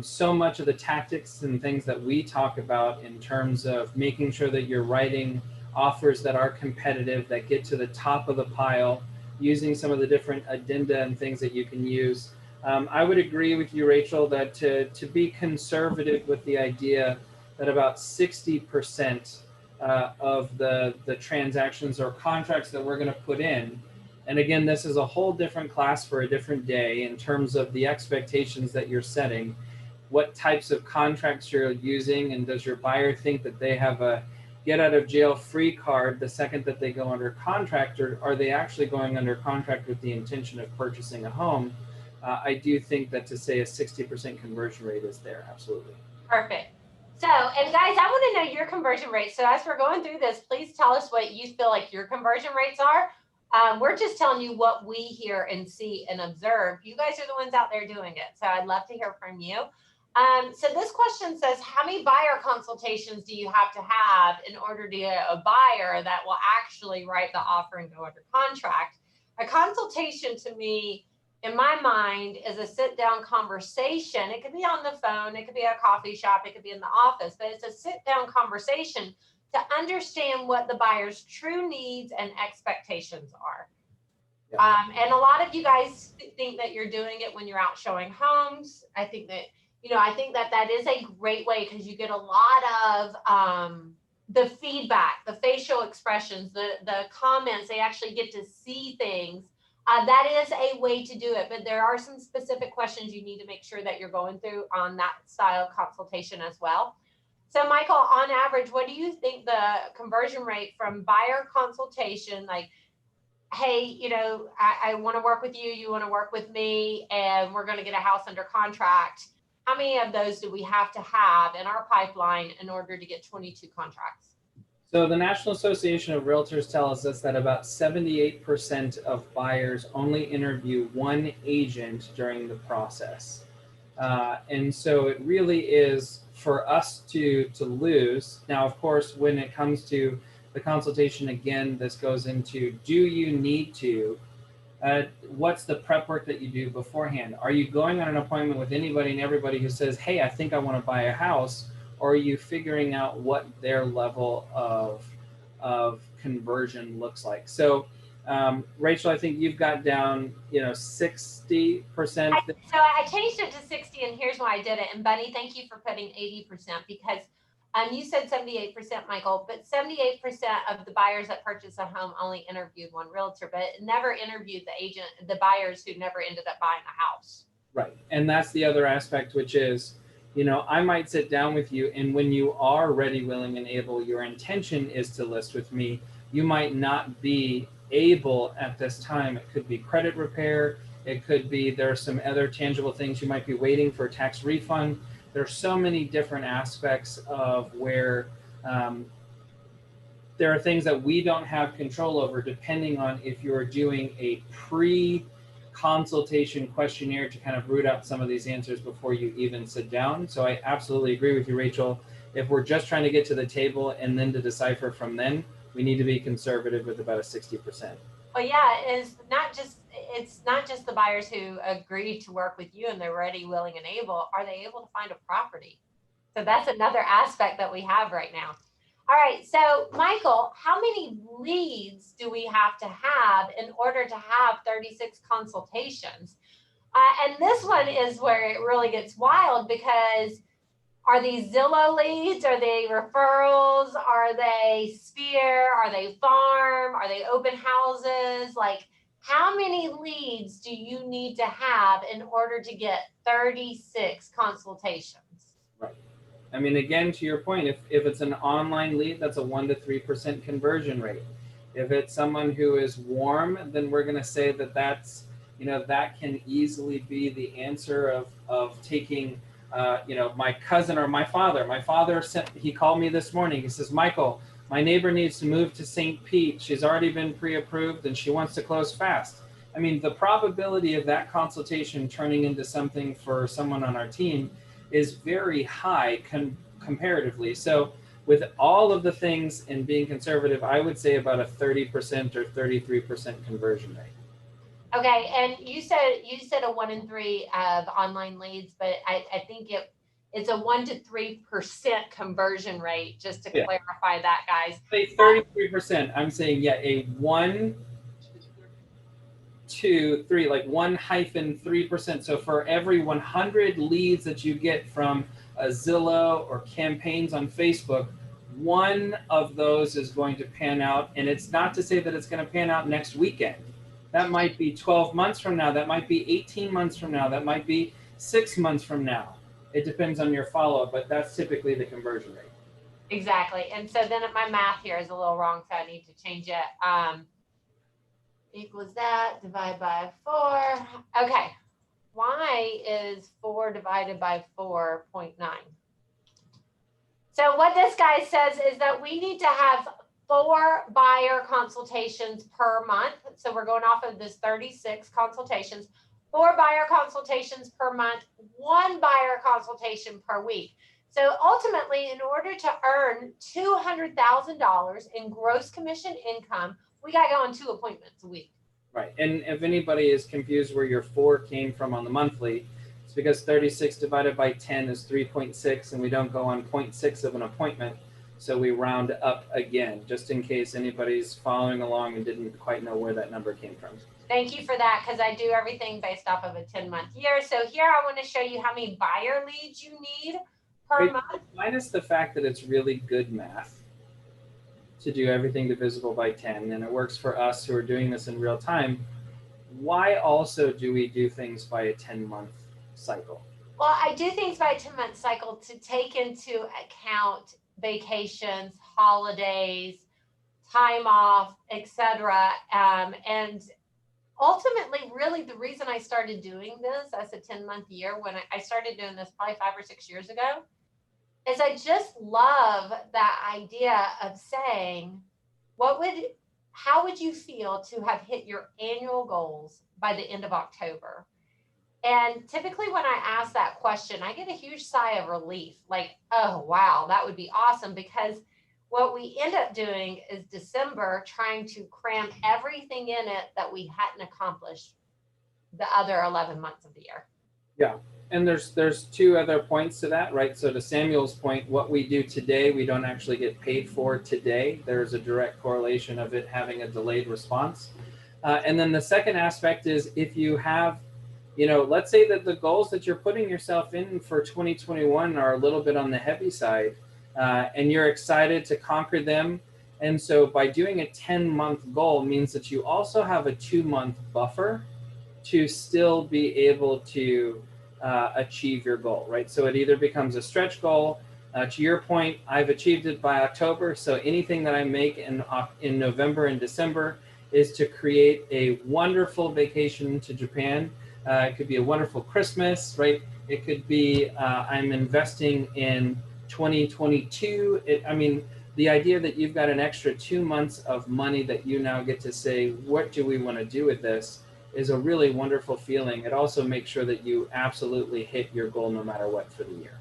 so much of the tactics and things that we talk about in terms of making sure that you're writing offers that are competitive, that get to the top of the pile, using some of the different addenda and things that you can use. I would agree with you, Rachel, that to be conservative with the idea that about 60% of the transactions or contracts that we're going to put in, and again, this is a whole different class for a different day in terms of the expectations that you're setting, what types of contracts you're using, and does your buyer think that they have a get out of jail free card the second that they go under contract, or are they actually going under contract with the intention of purchasing a home? I do think that to say a 60% conversion rate is there, absolutely. Perfect. So, and guys, I want to know your conversion rate. So as we're going through this, please tell us what you feel like your conversion rates are. We're just telling you what we hear and see and observe. You guys are the ones out there doing it. So I'd love to hear from you. So this question says, how many buyer consultations do you have to have in order to get a buyer that will actually write the offer and go under contract? A consultation to me, in my mind, is a sit-down conversation. It could be on the phone, it could be at a coffee shop, it could be in the office, but it's a sit-down conversation to understand what the buyer's true needs and expectations are. Yeah. And a lot of you guys think that you're doing it when you're out showing homes. I think that, you know, I think that that is a great way, because you get a lot of the feedback, the facial expressions, the comments. They actually get to see things. That is a way to do it, but there are some specific questions you need to make sure that you're going through on that style consultation as well. So Michael, on average, what do you think the conversion rate from buyer consultation, like, hey, you know, I want to work with you, you want to work with me, and we're going to get a house under contract. how many of those do we have to have in our pipeline in order to get 22 contracts? So the National Association of Realtors tells us that about 78% of buyers only interview one agent during the process. And so it really is for us to lose. Now, of course, when it comes to the consultation, again, this goes into, do you need to? What's the prep work that you do beforehand? Are you going on an appointment with anybody and everybody who says, hey, I think I want to buy a house? Or are you figuring out what their level of conversion looks like? So, Rachel, I think you've got down, 60%. So I changed it to 60, and here's why I did it. And Bunny, thank you for putting 80%, because you said 78%, Michael, but 78% of the buyers that purchase a home only interviewed one realtor, but never interviewed the buyers who never ended up buying a house. Right. And that's the other aspect, which is, I might sit down with you, and when you are ready, willing, and able, your intention is to list with me. You might not be able at this time. It could be credit repair. It could be there are some other tangible things you might be waiting for, tax refund. There's so many different aspects of where there are things that we don't have control over, depending on if you're doing a pre-consultation questionnaire to kind of root out some of these answers before you even sit down. So I absolutely agree with you, Rachel. If we're just trying to get to the table and then to decipher from then, we need to be conservative with about a 60%. Well, yeah, it's not just the buyers who agreed to work with you and they're ready, willing, and able. Are they able to find a property? So that's another aspect that we have right now. All right, so Michael, how many leads do we have to have in order to have 36 consultations? And this one is where it really gets wild, because are these Zillow leads? Are they referrals? Are they Sphere? Are they farm? Are they open houses? Like, how many leads do you need to have in order to get 36 consultations? Right. I mean, again, to your point, if it's an online lead, that's a 1 to 3% conversion rate. If it's someone who is warm, then we're going to say that's, that can easily be the answer of taking, my cousin or my father. My father he called me this morning. He says, Michael, my neighbor needs to move to St. Pete. She's already been pre-approved and she wants to close fast. I mean, the probability of that consultation turning into something for someone on our team is very high comparatively. So with all of the things and being conservative, I would say about a 30% or 33% conversion rate. Okay, and you said a 1 in 3 of online leads, but I think it's a 1 to 3% conversion rate, just to clarify that, guys. Say 33%. I'm saying a 1, 2, 3, like 1-3%. So for every 100 leads that you get from a Zillow or campaigns on Facebook, one of those is going to pan out. And it's not to say that it's going to pan out next weekend. That might be 12 months from now. That might be 18 months from now. That might be 6 months from now. It depends on your follow-up, but that's typically the conversion rate. Exactly. And so then my math here is a little wrong, so I need to change it. Equals that, divide by 4. Okay. Why is 4 divided by 4.9? So what this guy says is that we need to have 4 buyer consultations per month. So we're going off of this 36 consultations, 4 buyer consultations per month, 1 buyer consultation per week. So ultimately, in order to earn $200,000 in gross commission income, we got to go on 2 appointments a week. Right. And if anybody is confused where your 4 came from on the monthly, it's because 36 divided by 10 is 3.6, and we don't go on 0.6 of an appointment. So we round up again, just in case anybody's following along and didn't quite know where that number came from. Thank you for that, because I do everything based off of a 10-month year. So here I want to show you how many buyer leads you need per month. Minus the fact that it's really good math to do everything divisible by 10, and it works for us who are doing this in real time. Why also do we do things by a 10-month cycle? Well, I do things by a 10-month cycle to take into account vacations, holidays, time off, etc. And ultimately, really the reason I started doing this as a 10-month year, when I started doing this probably 5 or 6 years ago, is I just love that idea of saying, what would, how would you feel to have hit your annual goals by the end of October? And typically, when I ask that question, I get a huge sigh of relief like, oh, wow, that would be awesome. Because what we end up doing is December trying to cram everything in it that we hadn't accomplished the other 11 months of the year. Yeah. And there's two other points to that, right? So to Samuel's point, what we do today, we don't actually get paid for today. There's a direct correlation of it having a delayed response. And then the second aspect is if you have, let's say that the goals that you're putting yourself in for 2021 are a little bit on the heavy side, and you're excited to conquer them. And so by doing a 10-month goal means that you also have a 2-month buffer to still be able to achieve your goal, right? So it either becomes a stretch goal. To your point, I've achieved it by October. So anything that I make in November and December is to create a wonderful vacation to Japan. It could be a wonderful Christmas, right? It could be I'm investing in 2022. The idea that you've got an extra 2 months of money that you now get to say, what do we want to do with this, is a really wonderful feeling. It also makes sure that you absolutely hit your goal no matter what for the year.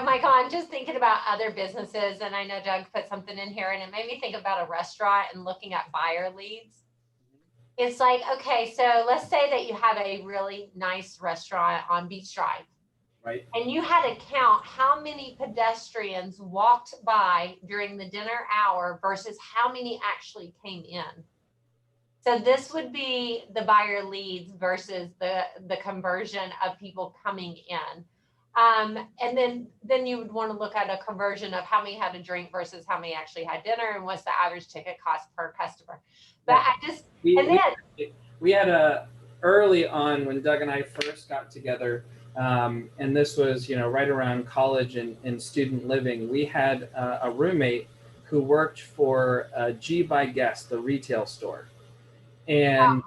Michael, I'm just thinking about other businesses, and I know Doug put something in here, and it made me think about a restaurant and looking at buyer leads. It's like, okay, so let's say that you have a really nice restaurant on Beach Drive. Right. And you had to count how many pedestrians walked by during the dinner hour versus how many actually came in. So this would be the buyer leads versus the conversion of people coming in. And then you would want to look at a conversion of how many had a drink versus how many actually had dinner, and what's the average ticket cost per customer. But we had a early on when Doug and I first got together, and this was right around college and student living. We had a roommate who worked for G by Guest, the retail store. And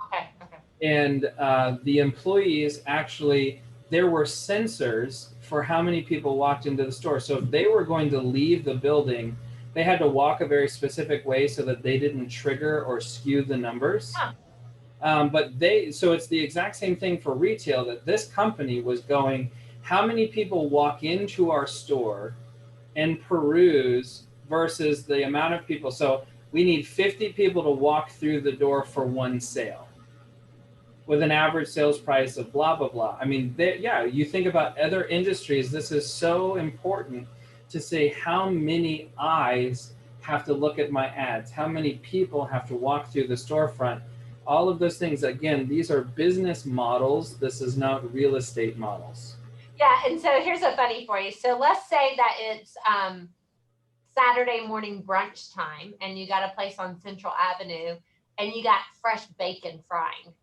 the employees actually, there were sensors for how many people walked into the store. So if they were going to leave the building, they had to walk a very specific way so that they didn't trigger or skew the numbers. So it's the exact same thing for retail, that this company was going, how many people walk into our store and peruse versus the amount of people. So we need 50 people to walk through the door for one sale with an average sales price of blah, blah, blah. You think about other industries, this is so important to say how many eyes have to look at my ads, how many people have to walk through the storefront. All of those things, again, these are business models. This is not real estate models. Yeah, and so here's a funny for you. So let's say that it's Saturday morning brunch time, and you got a place on Central Avenue, and you got fresh bacon frying.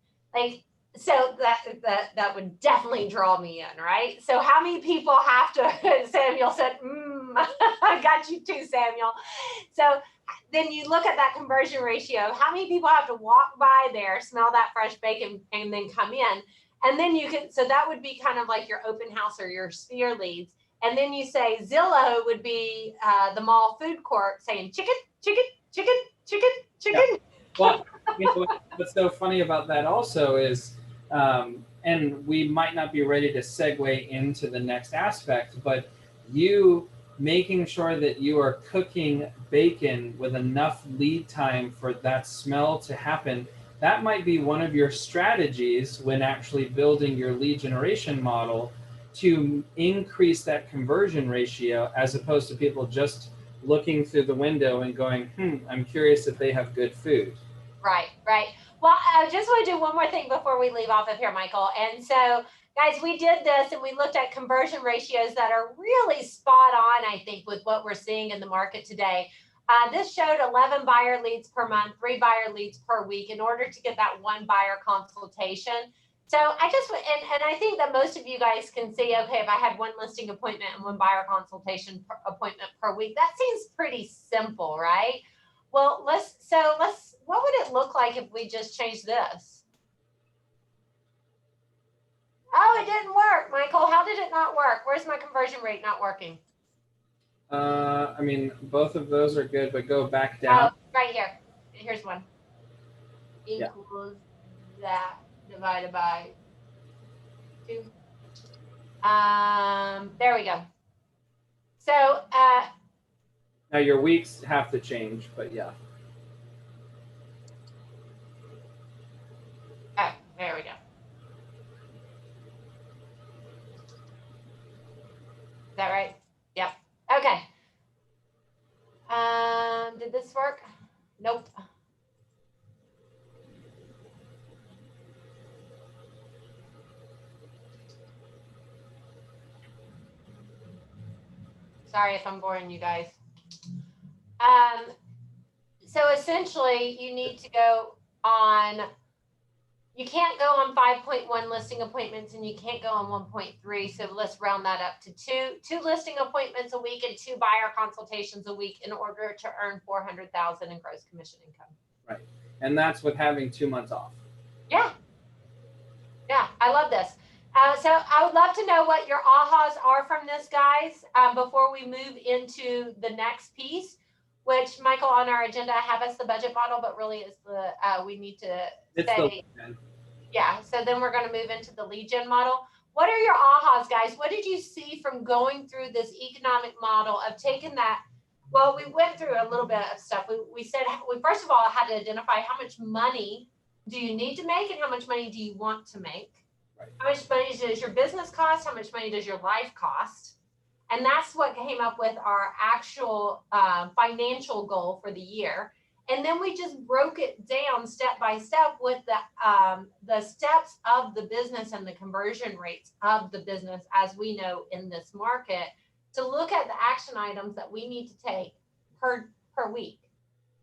So that would definitely draw me in, right? So how many people have to? Samuel said, "I got you too, Samuel." So then you look at that conversion ratio. How many people have to walk by there, smell that fresh bacon, and then come in? And then you can. So that would be kind of like your open house or your sphere leads. And then you say Zillow would be the mall food court saying chicken, chicken, chicken, chicken, chicken. Yeah. Well, what's so funny about that also is, and we might not be ready to segue into the next aspect, but you making sure that you are cooking bacon with enough lead time for that smell to happen, that might be one of your strategies when actually building your lead generation model to increase that conversion ratio, as opposed to people just looking through the window and going, I'm curious if they have good food. Right. Well, I just want to do one more thing before we leave off of here, Michael. And so, guys, we did this and we looked at conversion ratios that are really spot on, I think, with what we're seeing in the market today. This showed 11 buyer leads per month, 3 buyer leads per week in order to get that 1 buyer consultation. So I think that most of you guys can see, okay, if I had 1 listing appointment and 1 buyer consultation appointment per week, that seems pretty simple, right? Well, what would it look like if we just changed this? Oh, it didn't work, Michael. How did it not work? Where's my conversion rate not working? I mean, both of those are good, but go back Oh, down. right here. Here's one. Yeah. Equals that divided by 2. There we go. So, Now your weeks have to change, but yeah. oh, there we go. Is that right? Yep. Okay. Did this work? Nope. Sorry if I'm boring you guys. So essentially you need to go on, you can't go on 5.1 listing appointments and you can't go on 1.3. So let's round that up to 2 listing appointments a week and 2 buyer consultations a week in order to earn $400,000 in gross commission income. Right. And that's with having 2 months off. Yeah. Yeah, I love this. So I would love to know what your ahas are from this, guys, before we move into the next piece, which, Michael, on our agenda, I have as the budget model, but really is the, we need to say, yeah, so then we're going to move into the lead gen model. What are your ahas, guys? What did you see from going through this economic model of taking that? Well, we went through a little bit of stuff. We said, we first of all had to identify how much money do you need to make and how much money do you want to make? Right. How much money does your business cost? How much money does your life cost? And that's what came up with our actual financial goal for the year. And then we just broke it down step by step with the steps of the business and the conversion rates of the business as we know in this market to look at the action items that we need to take per week.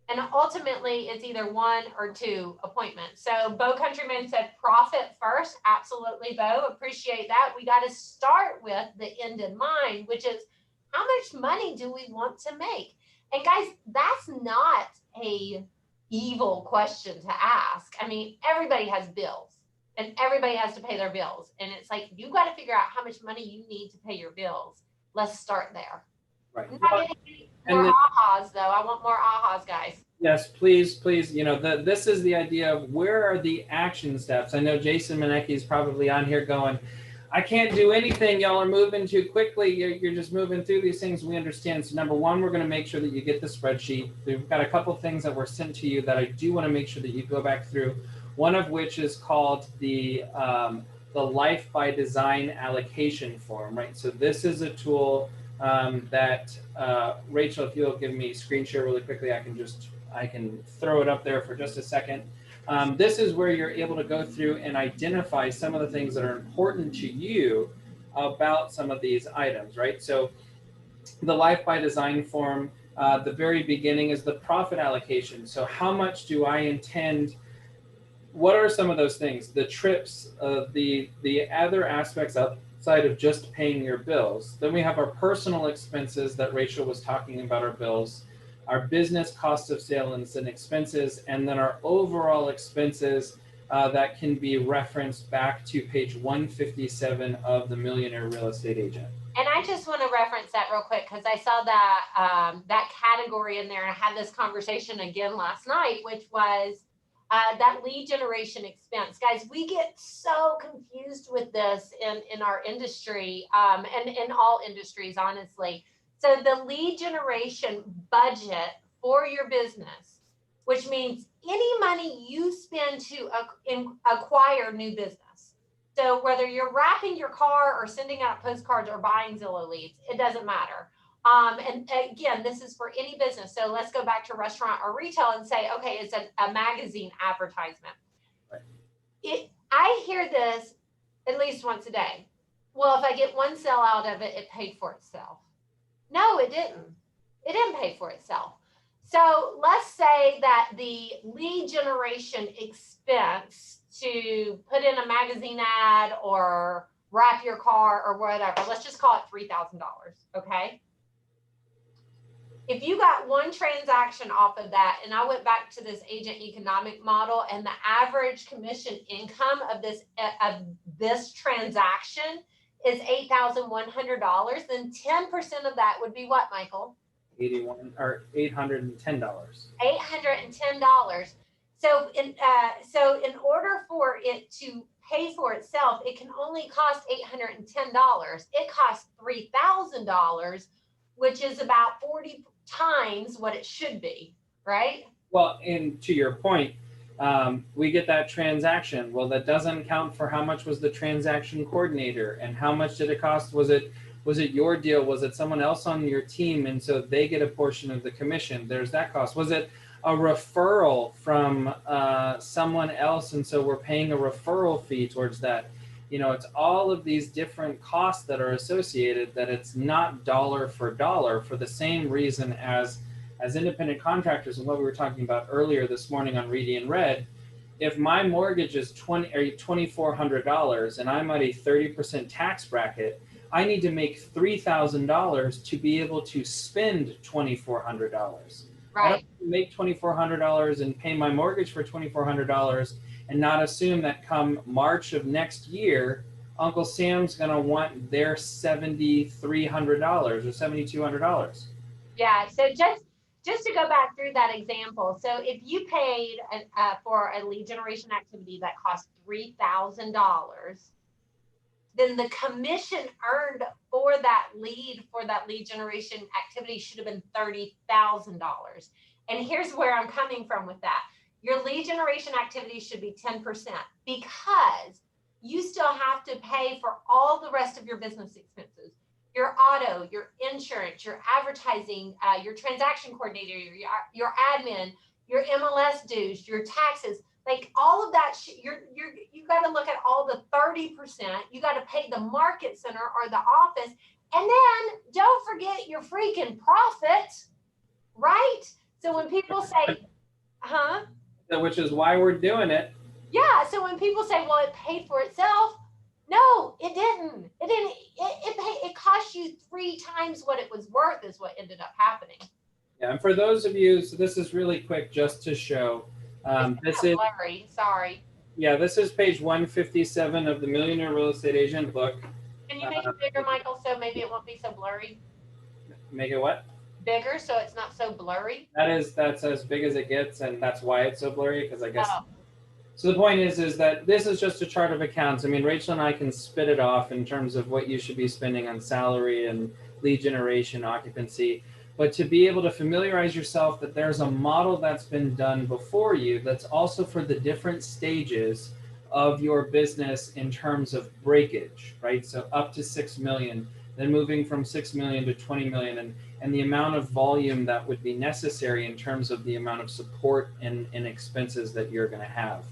And ultimately, it's either 1 or 2 appointments. So Bo Countryman said profit first. Absolutely, Bo. Appreciate that. We got to start with the end in mind, which is how much money do we want to make? And guys, that's not a evil question to ask. I mean, everybody has bills and everybody has to pay their bills. And it's like, you got to figure out how much money you need to pay your bills. Let's start there. Right. I'm not getting more ahas, though. I want more ahas, guys. Yes, please. You know, this is the idea of where are the action steps. I know Jason Manecki is probably on here going, I can't do anything. Y'all are moving too quickly. You're just moving through these things. We understand. So number 1, we're going to make sure that you get the spreadsheet. We've got a couple things that were sent to you that I do want to make sure that you go back through. One of which is called the Life by Design allocation form, right? So this is a tool that Rachel, if you'll give me screen share really quickly, I can throw it up there for just a second. This is where you're able to go through and identify some of the things that are important to you about some of these items, right? So the Life by Design form, the very beginning is the profit allocation. So how much do I intend? What are some of those things? The trips, the other aspects outside of just paying your bills. Then we have our personal expenses that Rachel was talking about, our bills, our business cost of sales and expenses, and then our overall expenses that can be referenced back to page 157 of the Millionaire Real Estate Agent. And I just want to reference that real quick because I saw that that category in there, and I had this conversation again last night, which was that lead generation expense. Guys, we get so confused with this in our industry and in all industries, honestly. So the lead generation budget for your business, which means any money you spend to acquire new business. So whether you're wrapping your car or sending out postcards or buying Zillow leads, it doesn't matter. And again, this is for any business. So let's go back to restaurant or retail and say, okay, it's a magazine advertisement. Right. I hear this at least once a day. Well, if I get one sale out of it, it paid for itself. No, it didn't. It didn't pay for itself. So let's say that the lead generation expense to put in a magazine ad or wrap your car or whatever, let's just call it $3,000, okay? If you got one transaction off of that, and I went back to this agent economic model, and the average commission income of this transaction is $8,100, then 10% of that would be what, Michael? $810. $810. So in order for it to pay for itself, it can only cost $810. It costs $3,000, which is about 40 times what it should be, right? Well, and to your point, we get that transaction. Well, that doesn't count for how much was the transaction coordinator and how much did it cost? Was it your deal? Was it someone else on your team? And so they get a portion of the commission. There's that cost. Was it a referral from someone else? And so we're paying a referral fee towards that. You know, it's all of these different costs that are associated, that it's not dollar for dollar, for the same reason as independent contractors, and what we were talking about earlier this morning on Reedy and Red. If my mortgage is $2,400 and I'm at a 30% tax bracket, I need to make $3,000 to be able to spend $2,400. Right. I don't make $2,400 and pay my mortgage for $2,400 and not assume that come March of next year, Uncle Sam's going to want their $7,300 or $7,200. Yeah. So just to go back through that example. So if you paid for a lead generation activity that cost $3,000, then the commission earned for that lead generation activity should have been $30,000. And here's where I'm coming from with that. Your lead generation activity should be 10%, because you still have to pay for all the rest of your business expenses. Your auto, your insurance, your advertising, your transaction coordinator, your admin, your MLS dues, your taxes, like all of that. You got to look at all the 30%. You got to pay the market center or the office, and then don't forget your freaking profit, right? So when people say, which is why we're doing it. Yeah. So when people say, well, it paid for itself. No, it didn't. It cost you 3 times what it was worth is what ended up happening. Yeah, and for those of you, so this is really quick just to show. This is blurry. Sorry. Yeah, this is page 157 of the Millionaire Real Estate Agent book. Can you make it bigger, Michael, so maybe it won't be so blurry? Make it what? Bigger, so it's not so blurry? That's as big as it gets, and that's why it's so blurry, because I guess... Oh. So the point is that this is just a chart of accounts. I mean, Rachel and I can spit it off in terms of what you should be spending on salary and lead generation, occupancy. But to be able to familiarize yourself that there's a model that's been done before you that's also for the different stages of your business in terms of breakage, right? So up to 6 million, then moving from 6 million to 20 million, and the amount of volume that would be necessary in terms of the amount of support and expenses that you're going to have.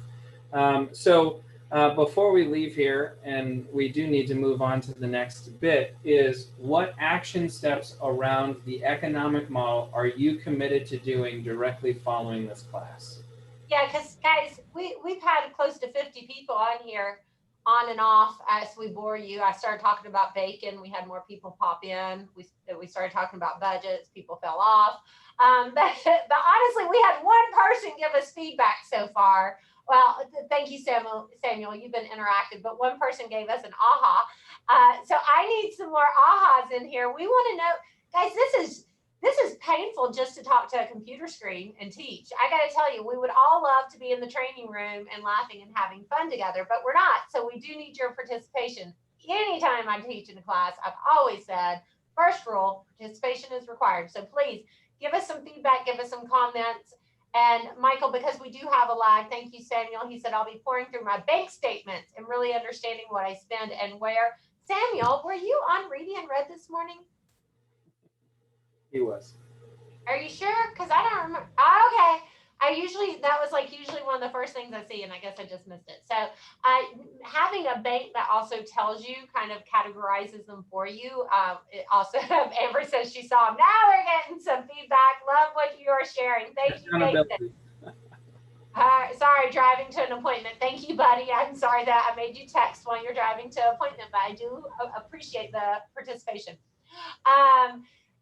Before we leave here, and we do need to move on to the next bit, is what action steps around the economic model are you committed to doing directly following this class? Yeah, because guys, we've had close to 50 people on here, on and off, as we bore you. I started talking about bacon. We had more people pop in. We started talking about budgets. People fell off. But honestly, we had one person give us feedback so far. Well, thank you, Samuel. You've been interactive, but one person gave us an aha. So I need some more ahas in here. We want to know, guys, this is painful just to talk to a computer screen and teach. I got to tell you, we would all love to be in the training room and laughing and having fun together, but we're not. So we do need your participation. Anytime I teach in a class, I've always said, first rule, participation is required. So please give us some feedback, give us some comments. And Michael, because we do have a lag, thank you, Samuel. He said, I'll be pouring through my bank statements and really understanding what I spend and where. Samuel, were you on Reedy and Red this morning? He was. Are you sure? Because I don't remember. Oh, okay. That was usually one of the first things I see, and I guess I just missed it. So having a bank that also tells you, kind of categorizes them for you. It also, Amber says she saw them. Now we're getting some feedback. Love what you are sharing. Thank you, Jason. Sorry, driving to an appointment. Thank you, buddy. I'm sorry that I made you text while you're driving to an appointment, but I do appreciate the participation.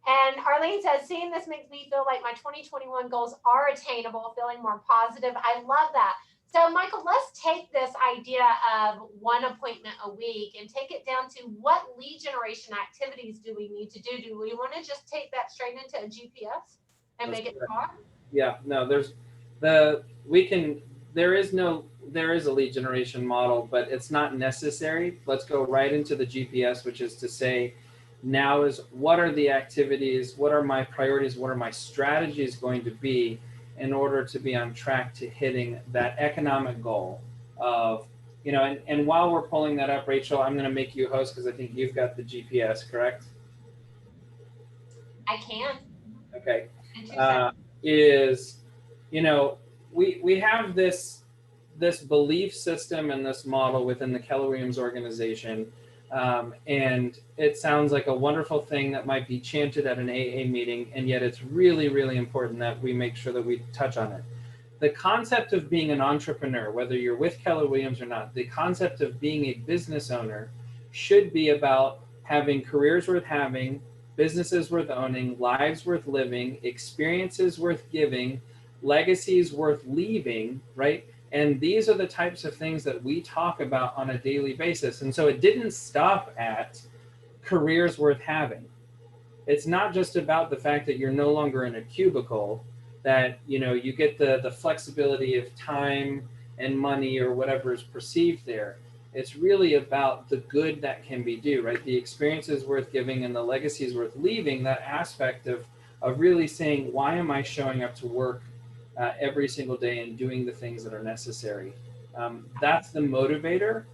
And Arlene says, seeing this makes me feel like my 2021 goals are attainable, feeling more positive. I love that. So Michael, let's take this idea of one appointment a week and take it down to what lead generation activities do we need to do? Do we want to just take that straight into a GPS and make it smart? Yeah, no, there is a lead generation model, but it's not necessary. Let's go right into the GPS, which is to say, now is what are the activities, what are my priorities, what are my strategies going to be in order to be on track to hitting that economic goal of, and while we're pulling that up, Rachel, I'm going to make you host because I think you've got the GPS, correct? I can. Okay. Is, we have this belief system and this model within the Keller Williams organization. And it sounds like a wonderful thing that might be chanted at an AA meeting, and yet it's really, really important that we make sure that we touch on it. The concept of being an entrepreneur, whether you're with Keller Williams or not, the concept of being a business owner should be about having careers worth having, businesses worth owning, lives worth living, experiences worth giving, legacies worth leaving, right? And these are the types of things that we talk about on a daily basis. And so it didn't stop at careers worth having. It's not just about the fact that you're no longer in a cubicle, that you get the flexibility of time and money or whatever is perceived there. It's really about the good that can be due, right? The experiences worth giving and the legacies worth leaving, that aspect of really saying, why am I showing up to work every single day and doing the things that are necessary? That's the motivator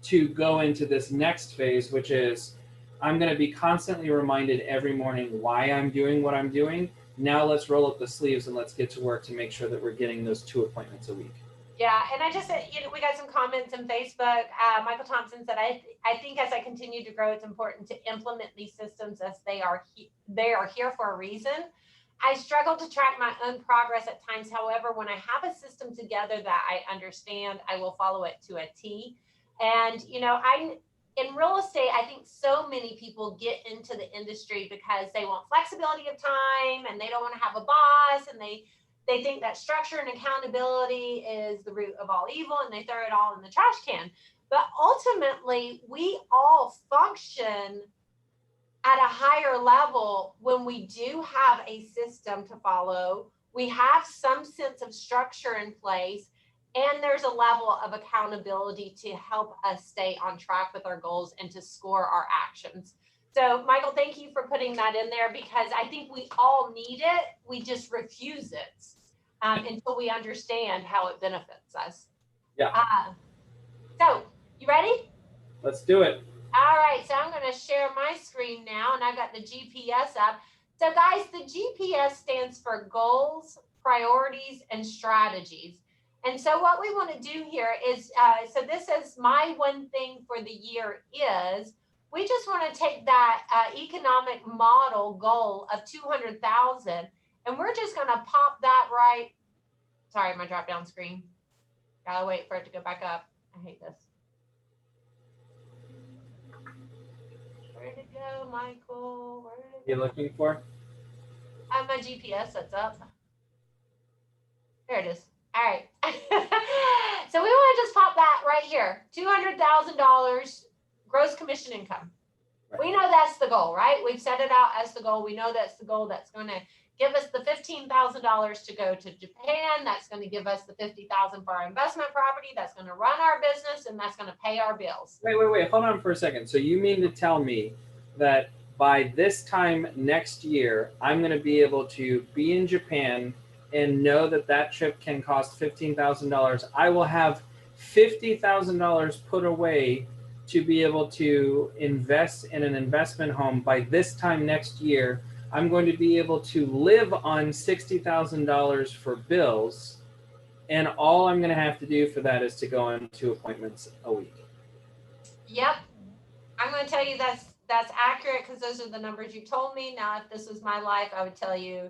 to go into this next phase, which is, I'm going to be constantly reminded every morning why I'm doing what I'm doing. Now let's roll up the sleeves and let's get to work to make sure that we're getting those 2 appointments a week. Yeah, and I just, we got some comments on Facebook. Michael Thompson said, I think as I continue to grow, it's important to implement these systems as they are here for a reason. I struggle to track my own progress at times. However, when I have a system together that I understand, I will follow it to a T. And, in real estate, I think so many people get into the industry because they want flexibility of time and they don't want to have a boss, and they think that structure and accountability is the root of all evil, and they throw it all in the trash can. But ultimately, we all function at a higher level when we do have a system to follow. We have some sense of structure in place, and there's a level of accountability to help us stay on track with our goals and to score our actions. So, Michael, thank you for putting that in there, because I think we all need it. We just refuse it until we understand how it benefits us. Yeah. So, you ready? Let's do it. All right, so I'm going to share my screen now, and I've got the GPS up. So, guys, the GPS stands for goals, priorities, and strategies. And so what we want to do here is, so this is my one thing for the year is, we just want to take that economic model goal of 200,000, and we're just going to pop that right. Sorry, my drop down screen. Gotta wait for it to go back up. I hate this. Where did it go, Michael? Where did it go? You looking for? My GPS that's up. There it is. All right. So we want to just pop that right here. $200,000 gross commission income. Right. We know that's the goal, right? We've set it out as the goal. We know that's the goal that's going to give us the $15,000 to go to Japan. That's going to give us the $50,000 for our investment property. That's going to run our business, and that's going to pay our bills. Wait. Hold on for a second. So you mean to tell me that by this time next year, I'm going to be able to be in Japan and know that that trip can cost $15,000. I will have $50,000 put away to be able to invest in an investment home. By this time next year, I'm going to be able to live on $60,000 for bills, and all I'm going to have to do for that is to go on 2 appointments a week. Yep. I'm going to tell you that's accurate, because those are the numbers you told me. Now, if this was my life, I would tell you,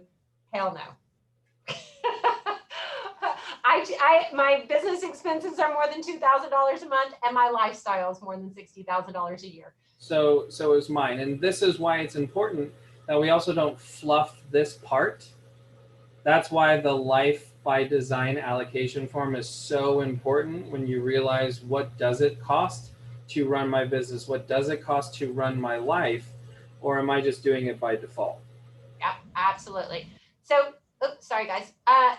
hell no. My business expenses are more than $2,000 a month, and my lifestyle is more than $60,000 a year. So is mine. And this is why it's important that we also don't fluff this part. That's why the life by design allocation form is so important when you realize what does it cost to run my business? What does it cost to run my life? Or am I just doing it by default? Yeah, absolutely. So, oops, sorry guys.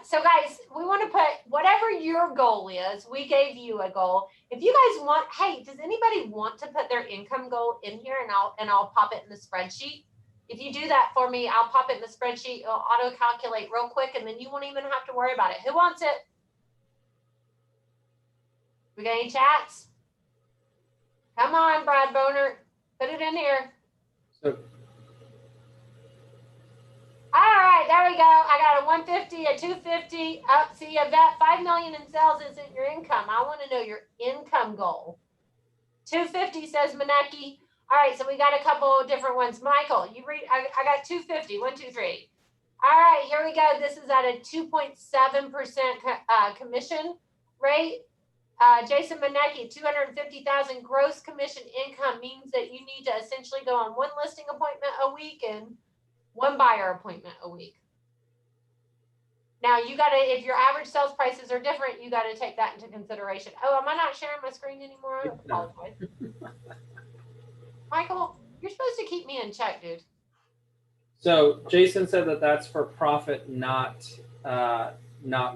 So guys, we want to put whatever your goal is. We gave you a goal. If you guys want, hey, does anybody want to put their income goal in here, and I'll pop it in the spreadsheet? If you do that for me, I'll pop it in the spreadsheet. It'll auto calculate real quick, and then you won't even have to worry about it. Who wants it? We got any chats? Come on, Brad Boner, put it in here. So, all right, there we go. I got a 150, a 250. Up, see, I bet 5 million in sales isn't your income. I want to know your income goal. 250 says Maneki. All right, so we got a couple of different ones. Michael, you read. I got 250. 1, 2, 3. All right, here we go. This is at a 2.7% commission rate. Jason Maneki, 250,000 gross commission income means that you need to essentially go on one listing appointment a week and one buyer appointment a week. Now you got to, if your average sales prices are different, you got to take that into consideration. Oh, am I not sharing my screen anymore? I apologize. Michael, you're supposed to keep me in check, dude. So Jason said that that's for profit, not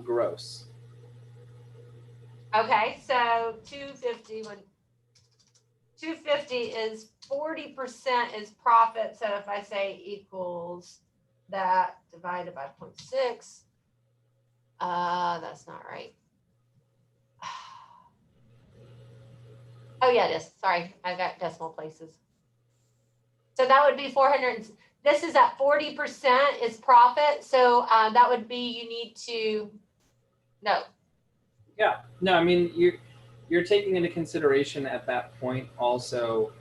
gross. Okay, so 250 is 40% is profit. So if I say equals that divided by 0.6, that's not right. Oh yeah, it is. Sorry, I got decimal places. So that would be 400. This is at 40% is profit. So that would be, you need to, no. Yeah, no, I mean, you're taking into consideration at that point also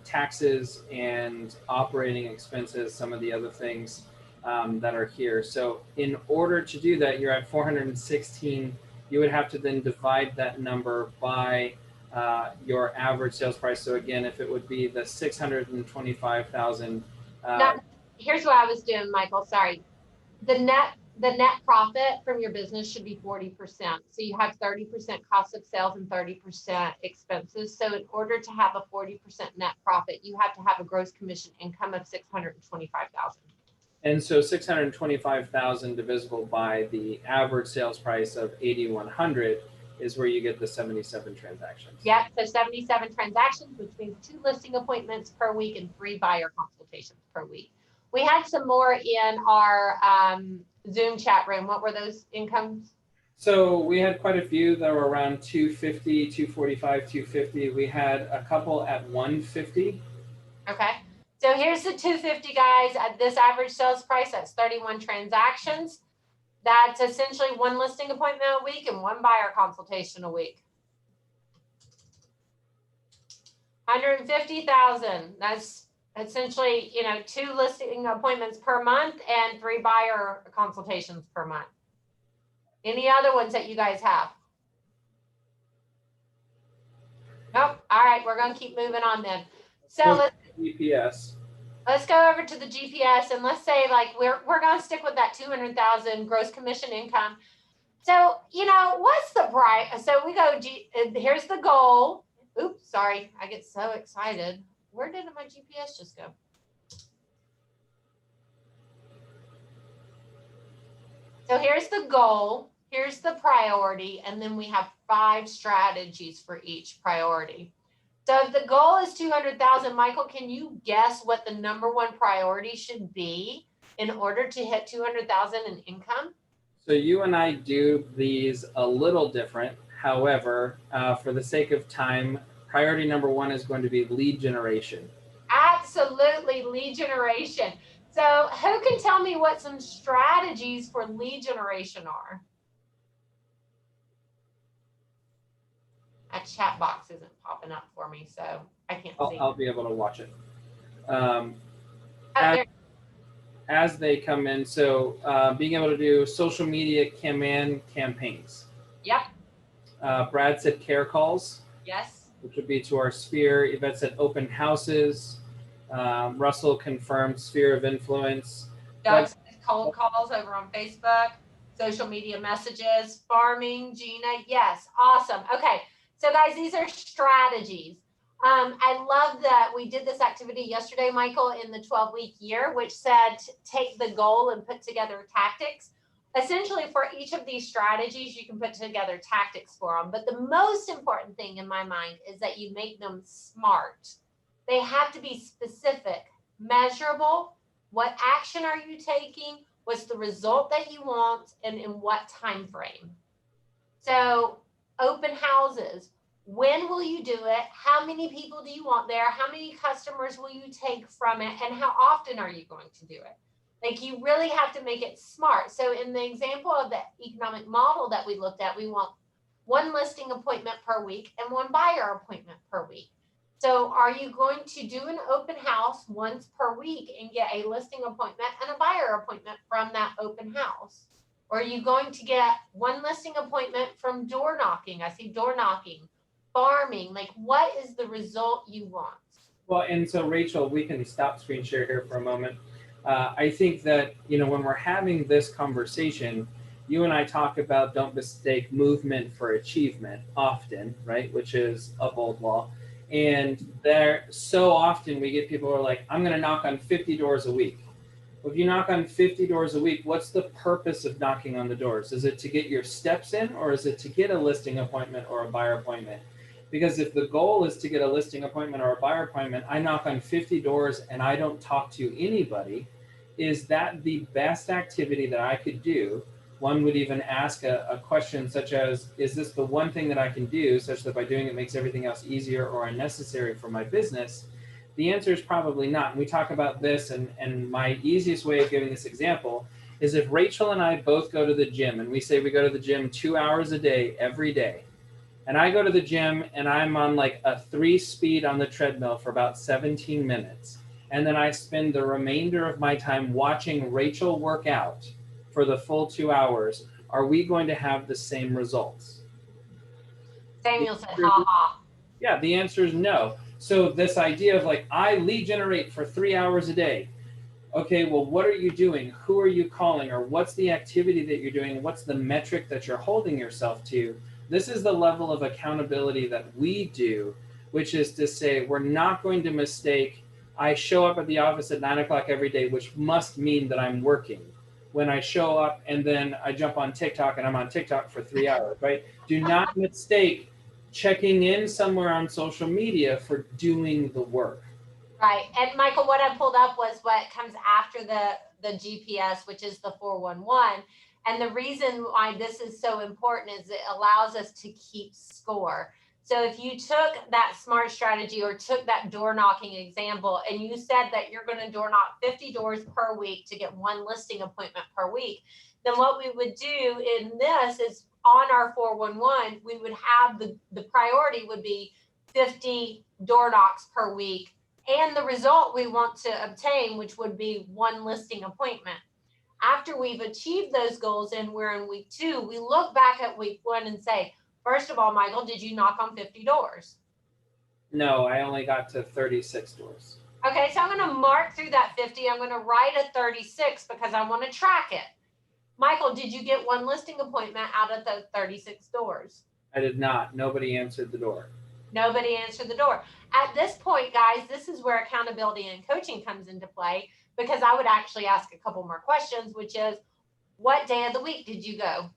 taxes and operating expenses, some of the other things that are here. So in order to do that, you're at 416. You would have to then divide that number by your average sales price. So again, if it would be the 625,000. Now, here's what I was doing, Michael. Sorry. The net profit from your business should be 40%. So you have 30% cost of sales and 30% expenses. So in order to have a 40% net profit, you have to have a gross commission income of 625,000. And so 625,000 divisible by the average sales price of 8,100 is where you get the 77 transactions. Yep. So 77 transactions, which means 2 listing appointments per week and 3 buyer consultations per week. We had some more in our Zoom chat room. What were those incomes? So we had quite a few that were around 250, 245, 250. We had a couple at 150. Okay. So here's the 250, guys. At this average sales price, that's 31 transactions. That's essentially 1 listing appointment a week and 1 buyer consultation a week. 150,000. That's essentially, 2 listing appointments per month and 3 buyer consultations per month. Any other ones that you guys have? Nope. All right, we're going to keep moving on then. So let's go over to the GPS, and let's say like we're going to stick with that 200,000 gross commission income. So, what's the price? So we go, here's the goal. Oops, sorry. I get so excited. Where did my GPS just go? So here's the goal, here's the priority, and then we have 5 strategies for each priority. So if the goal is 200,000, Michael, can you guess what the number 1 priority should be in order to hit 200,000 in income? So you and I do these a little different. However, for the sake of time, priority number 1 is going to be lead generation. Absolutely, lead generation. So who can tell me what some strategies for lead generation are? That chat box isn't popping up for me, so I can't see. I'll be able to watch it. There. As they come in, so being able to do social media campaigns. Yep. Brad said care calls. Yes. Which would be to our sphere. Yvette said open houses. Russell confirmed sphere of influence. Doug says cold calls over on Facebook, social media messages, farming, Gina. Yes, awesome. Okay, so guys, these are strategies. I love that we did this activity yesterday, Michael, in the 12-week year, which said take the goal and put together tactics. Essentially, for each of these strategies, you can put together tactics for them. But the most important thing in my mind is that you make them smart. They have to be specific, measurable. What action are you taking? What's the result that you want, and in what time frame? So, open houses. When will you do it? How many people do you want there? How many customers will you take from it? And how often are you going to do it? Like, you really have to make it smart. So in the example of the economic model that we looked at, we want one listing appointment per week and one buyer appointment per week. So are you going to do an open house once per week and get a listing appointment and a buyer appointment from that open house? Or are you going to get one listing appointment from door knocking? I see door knocking, farming. Like, what is the result you want? Well, and so Rachel, we can stop screen share here for a moment. I think that, when we're having this conversation, you and I talk about don't mistake movement for achievement often, right? Which is a bold law. And there, so often we get people who are like, I'm going to knock on 50 doors a week. Well, if you knock on 50 doors a week, what's the purpose of knocking on the doors? Is it to get your steps in, or is it to get a listing appointment or a buyer appointment? Because if the goal is to get a listing appointment or a buyer appointment, I knock on 50 doors and I don't talk to anybody. Is that the best activity that I could do? One would even ask a question such as, is this the one thing that I can do such that by doing it makes everything else easier or unnecessary for my business? The answer is probably not. And we talk about this, and my easiest way of giving this example is if Rachel and I both go to the gym, and we say we go to the gym 2 hours a day, every day, and I go to the gym and I'm on like a 3-speed on the treadmill for about 17 minutes. And then I spend the remainder of my time watching Rachel work out for the full 2 hours. Are we going to have the same results? Samuel said, ha ha. Yeah, the answer is no. So this idea of like, I lead generate for 3 hours a day. Okay, well, what are you doing? Who are you calling? Or what's the activity that you're doing? What's the metric that you're holding yourself to? This is the level of accountability that we do, which is to say, we're not going to mistake, I show up at the office at 9 o'clock every day, which must mean that I'm working. When I show up and then I jump on TikTok and I'm on TikTok for 3 hours, right? Do not mistake checking in somewhere on social media for doing the work. Right. And Michael, what I pulled up was what comes after the GPS, which is the 411. And the reason why this is so important is it allows us to keep score. So if you took that SMART strategy or took that door knocking example and you said that you're going to door knock 50 doors per week to get one listing appointment per week, then what we would do in this is on our 411, we would have the priority would be 50 door knocks per week and the result we want to obtain, which would be one listing appointment. After we've achieved those goals and we're in week 2, we look back at week 1 and say, first of all, Michael, did you knock on 50 doors? No, I only got to 36 doors. Okay, so I'm going to mark through that 50. I'm going to write a 36 because I want to track it. Michael, did you get one listing appointment out of the 36 doors? I did not. Nobody answered the door. Nobody answered the door. At this point, guys, this is where accountability and coaching comes into play, because I would actually ask a couple more questions, which is, what day of the week did you go?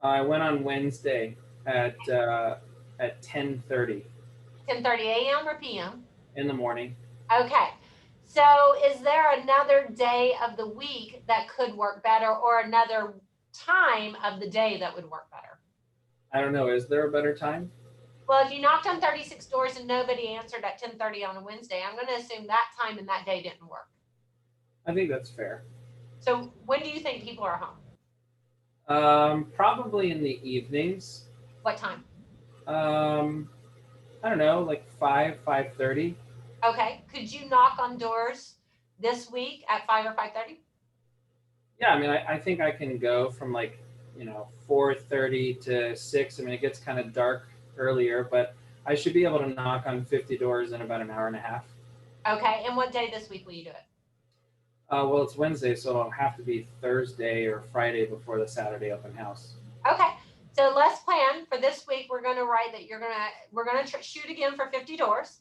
I went on Wednesday at 10:30. 10:30 a.m. or p.m.? In the morning. Okay. So is there another day of the week that could work better, or another time of the day that would work better? I don't know. Is there a better time? Well, if you knocked on 36 doors and nobody answered at 10:30 on a Wednesday, I'm going to assume that time and that day didn't work. I think that's fair. So when do you think people are home? Probably in the evenings. What time? I don't know, like 5:30. Okay. Could you knock on doors this week at 5 or 5:30? Yeah, I mean, I think I can go from 4:30 to 6. I mean, it gets kind of dark earlier, but I should be able to knock on 50 doors in about an hour and a half. Okay, and what day this week will you do it? Well, it's Wednesday, so it'll have to be Thursday or Friday before the Saturday open house. Okay, so let's plan for this week. We're going to write that we're going to shoot again for 50 doors,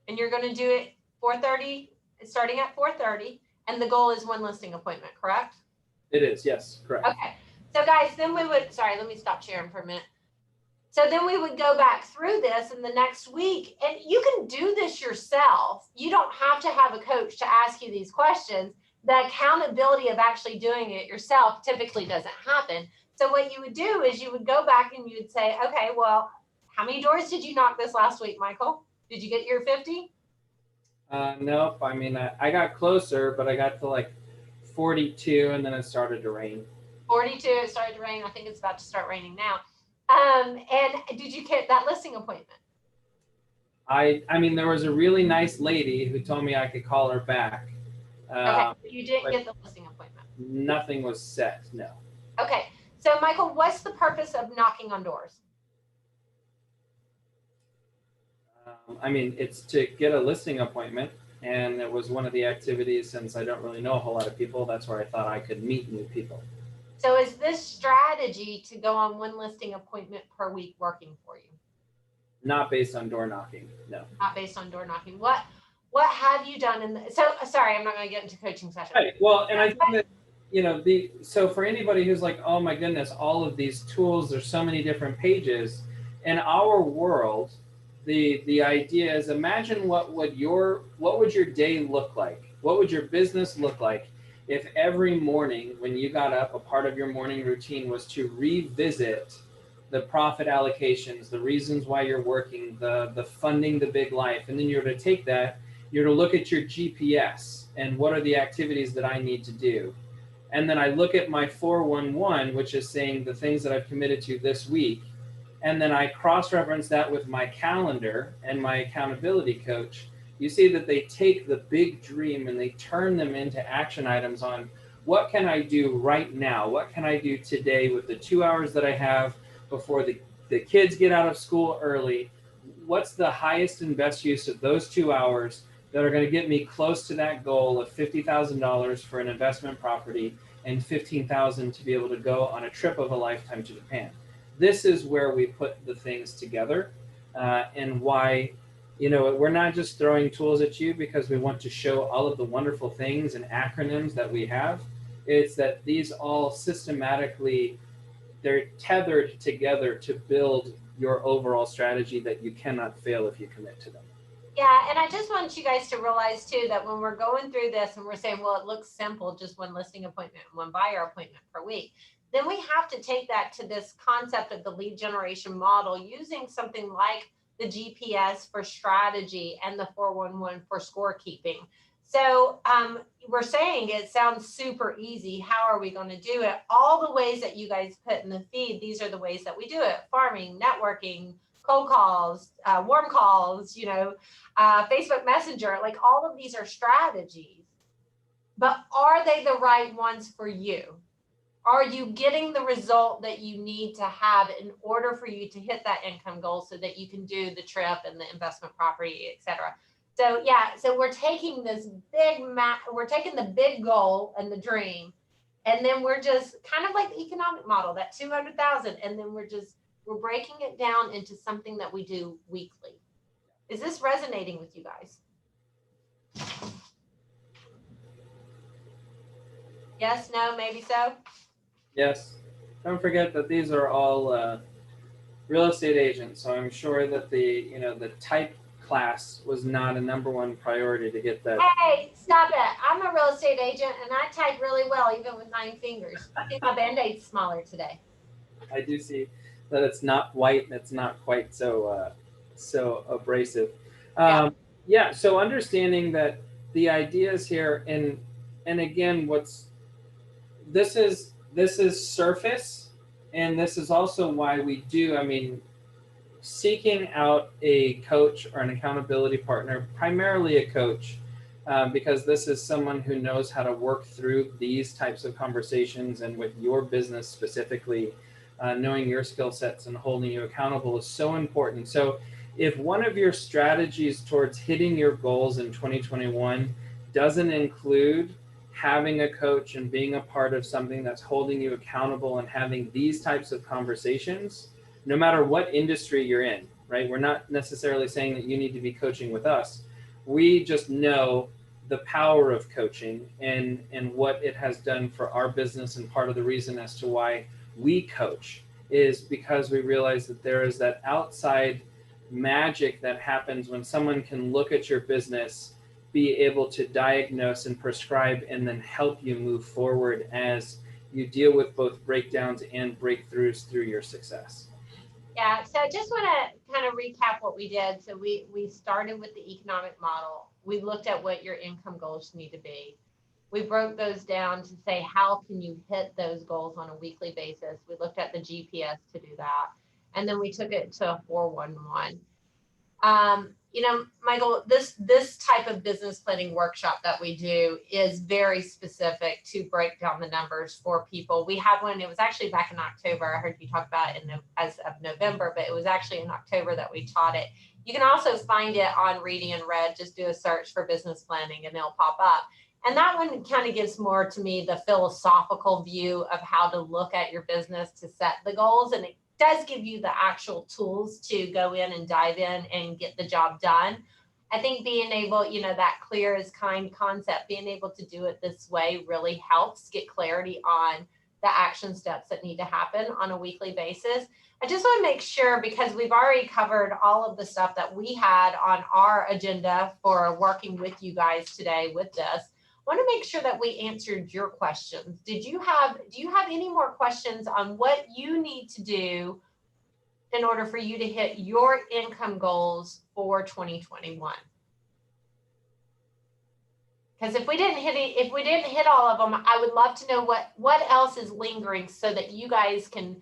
and you're going to do it 4:30, starting at 4:30, and the goal is one listing appointment, correct? It is, yes, correct. Okay, so guys, then we would, sorry, let me stop sharing for a minute. So then we would go back through this in the next week, and you can do this yourself. You don't have to have a coach to ask you these questions. The accountability of actually doing it yourself typically doesn't happen. So what you would do is you would go back and you would say, okay, well, how many doors did you knock this last week, Michael? Did you get your 50? Nope. I mean, I got closer, but I got to like 42, and then it started to rain. 42, it started to rain. I think it's about to start raining now. And did you get that listing appointment? I mean, there was a really nice lady who told me I could call her back. Okay, you didn't get the listing appointment. Nothing was set, no. Okay, so Michael, what's the purpose of knocking on doors? I mean, it's to get a listing appointment, and it was one of the activities, since I don't really know a whole lot of people, that's where I thought I could meet new people. So is this strategy to go on one listing appointment per week working for you? Not based on door knocking, no. Not based on door knocking. What have you done so sorry, I'm not going to get into coaching session. Right. Well, and I think that, so for anybody who's like, oh my goodness, all of these tools, there's so many different pages. In our world, the idea is, imagine what would your day look like? What would your business look like if every morning when you got up, a part of your morning routine was to revisit the profit allocations, the reasons why you're working, the funding the big life, and then you're to take that, you're to look at your GPS and what are the activities that I need to do. And then I look at my 411, which is saying the things that I've committed to this week. And then I cross-reference that with my calendar and my accountability coach. You see that they take the big dream and they turn them into action items on what can I do right now? What can I do today with the 2 hours that I have before the kids get out of school early? What's the highest and best use of those 2 hours that are going to get me close to that goal of $50,000 for an investment property and $15,000 to be able to go on a trip of a lifetime to Japan? This is where we put the things together, and why, we're not just throwing tools at you because we want to show all of the wonderful things and acronyms that we have. It's that these all systematically, they're tethered together to build your overall strategy that you cannot fail if you commit to them. Yeah, and I just want you guys to realize too that when we're going through this and we're saying, well, it looks simple, just one listing appointment, one buyer appointment per week, then we have to take that to this concept of the lead generation model using something like the GPS for strategy and the 411 for scorekeeping. So we're saying it sounds super easy. How are we going to do it? All the ways that you guys put in the feed, these are the ways that we do it: farming, networking, cold calls, warm calls, Facebook Messenger. Like, all of these are strategies, but are they the right ones for you? Are you getting the result that you need to have in order for you to hit that income goal so that you can do the trip and the investment property, et cetera? So yeah, so we're taking this we're taking the big goal and the dream, and then we're just kind of like the economic model, that 200,000, and then we're breaking it down into something that we do weekly. Is this resonating with you guys? Yes, no, maybe so? Yes. Don't forget that these are all real estate agents, so I'm sure that the type class was not a number one priority to get that. Hey, stop it. I'm a real estate agent and I type really well, even with 9 fingers. I think my Band-Aid's smaller today. I do see that it's not white and it's not quite so abrasive. Yeah, so understanding that the ideas here, and again, this is surface, and this is also why we do, seeking out a coach or an accountability partner, primarily a coach, because this is someone who knows how to work through these types of conversations, and with your business specifically, knowing your skill sets and holding you accountable is so important. So If one of your strategies towards hitting your goals in 2021 doesn't include having a coach and being a part of something that's holding you accountable and having these types of conversations, no matter what industry you're in, right? We're not necessarily saying that you need to be coaching with us. We just know the power of coaching and what it has done for our business, and part of the reason as to why we coach is because we realize that there is that outside magic that happens when someone can look at your business, be able to diagnose and prescribe, and then help you move forward as you deal with both breakdowns and breakthroughs through your success. Yeah, so I just want to kind of recap what we did. So we started with the economic model. We looked at what your income goals need to be. We broke those down to say, how can you hit those goals on a weekly basis? We looked at the GPS to do that. And then we took it to a 411. Michael, this type of business planning workshop that we do is very specific to break down the numbers for people. We had one, it was actually back in October. I heard you talk about it as of November, but it was actually in October that we taught it. You can also find it on Reedy and Red. Just do a search for business planning and it'll pop up. And that one kind of gives more to me the philosophical view of how to look at your business to set the goals. And it does give you the actual tools to go in and dive in and get the job done. I think being able, that clear is kind concept, being able to do it this way really helps get clarity on the action steps that need to happen on a weekly basis. I just want to make sure, because we've already covered all of the stuff that we had on our agenda for working with you guys today with this. I want to make sure that we answered your questions. Do you have any more questions on what you need to do in order for you to hit your income goals for 2021? Because if we didn't hit all of them, I would love to know what else is lingering so that you guys can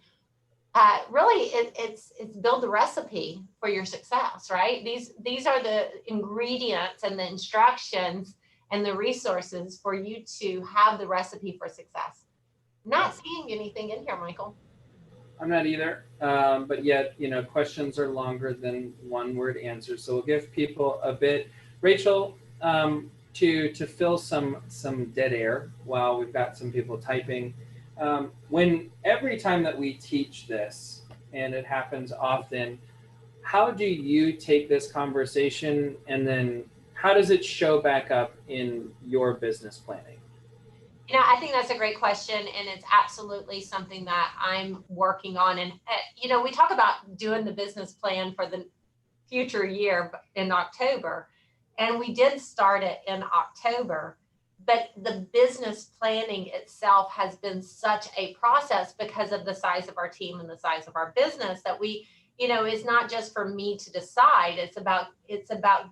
really it's build the recipe for your success, right? These are the ingredients and the instructions and the resources for you to have the recipe for success. Not seeing anything in here, Michael. I'm not either, but yet, questions are longer than one word answers. So we'll give people a bit. Rachel, to fill some dead air while we've got some people typing. When every time that we teach this, and it happens often, how do you take this conversation and then how does it show back up in your business planning? I think that's a great question, and it's absolutely something that I'm working on. And, we talk about doing the business plan for the future year in October, and we did start it in October, but the business planning itself has been such a process because of the size of our team and the size of our business that we, it's not just for me to decide. It's about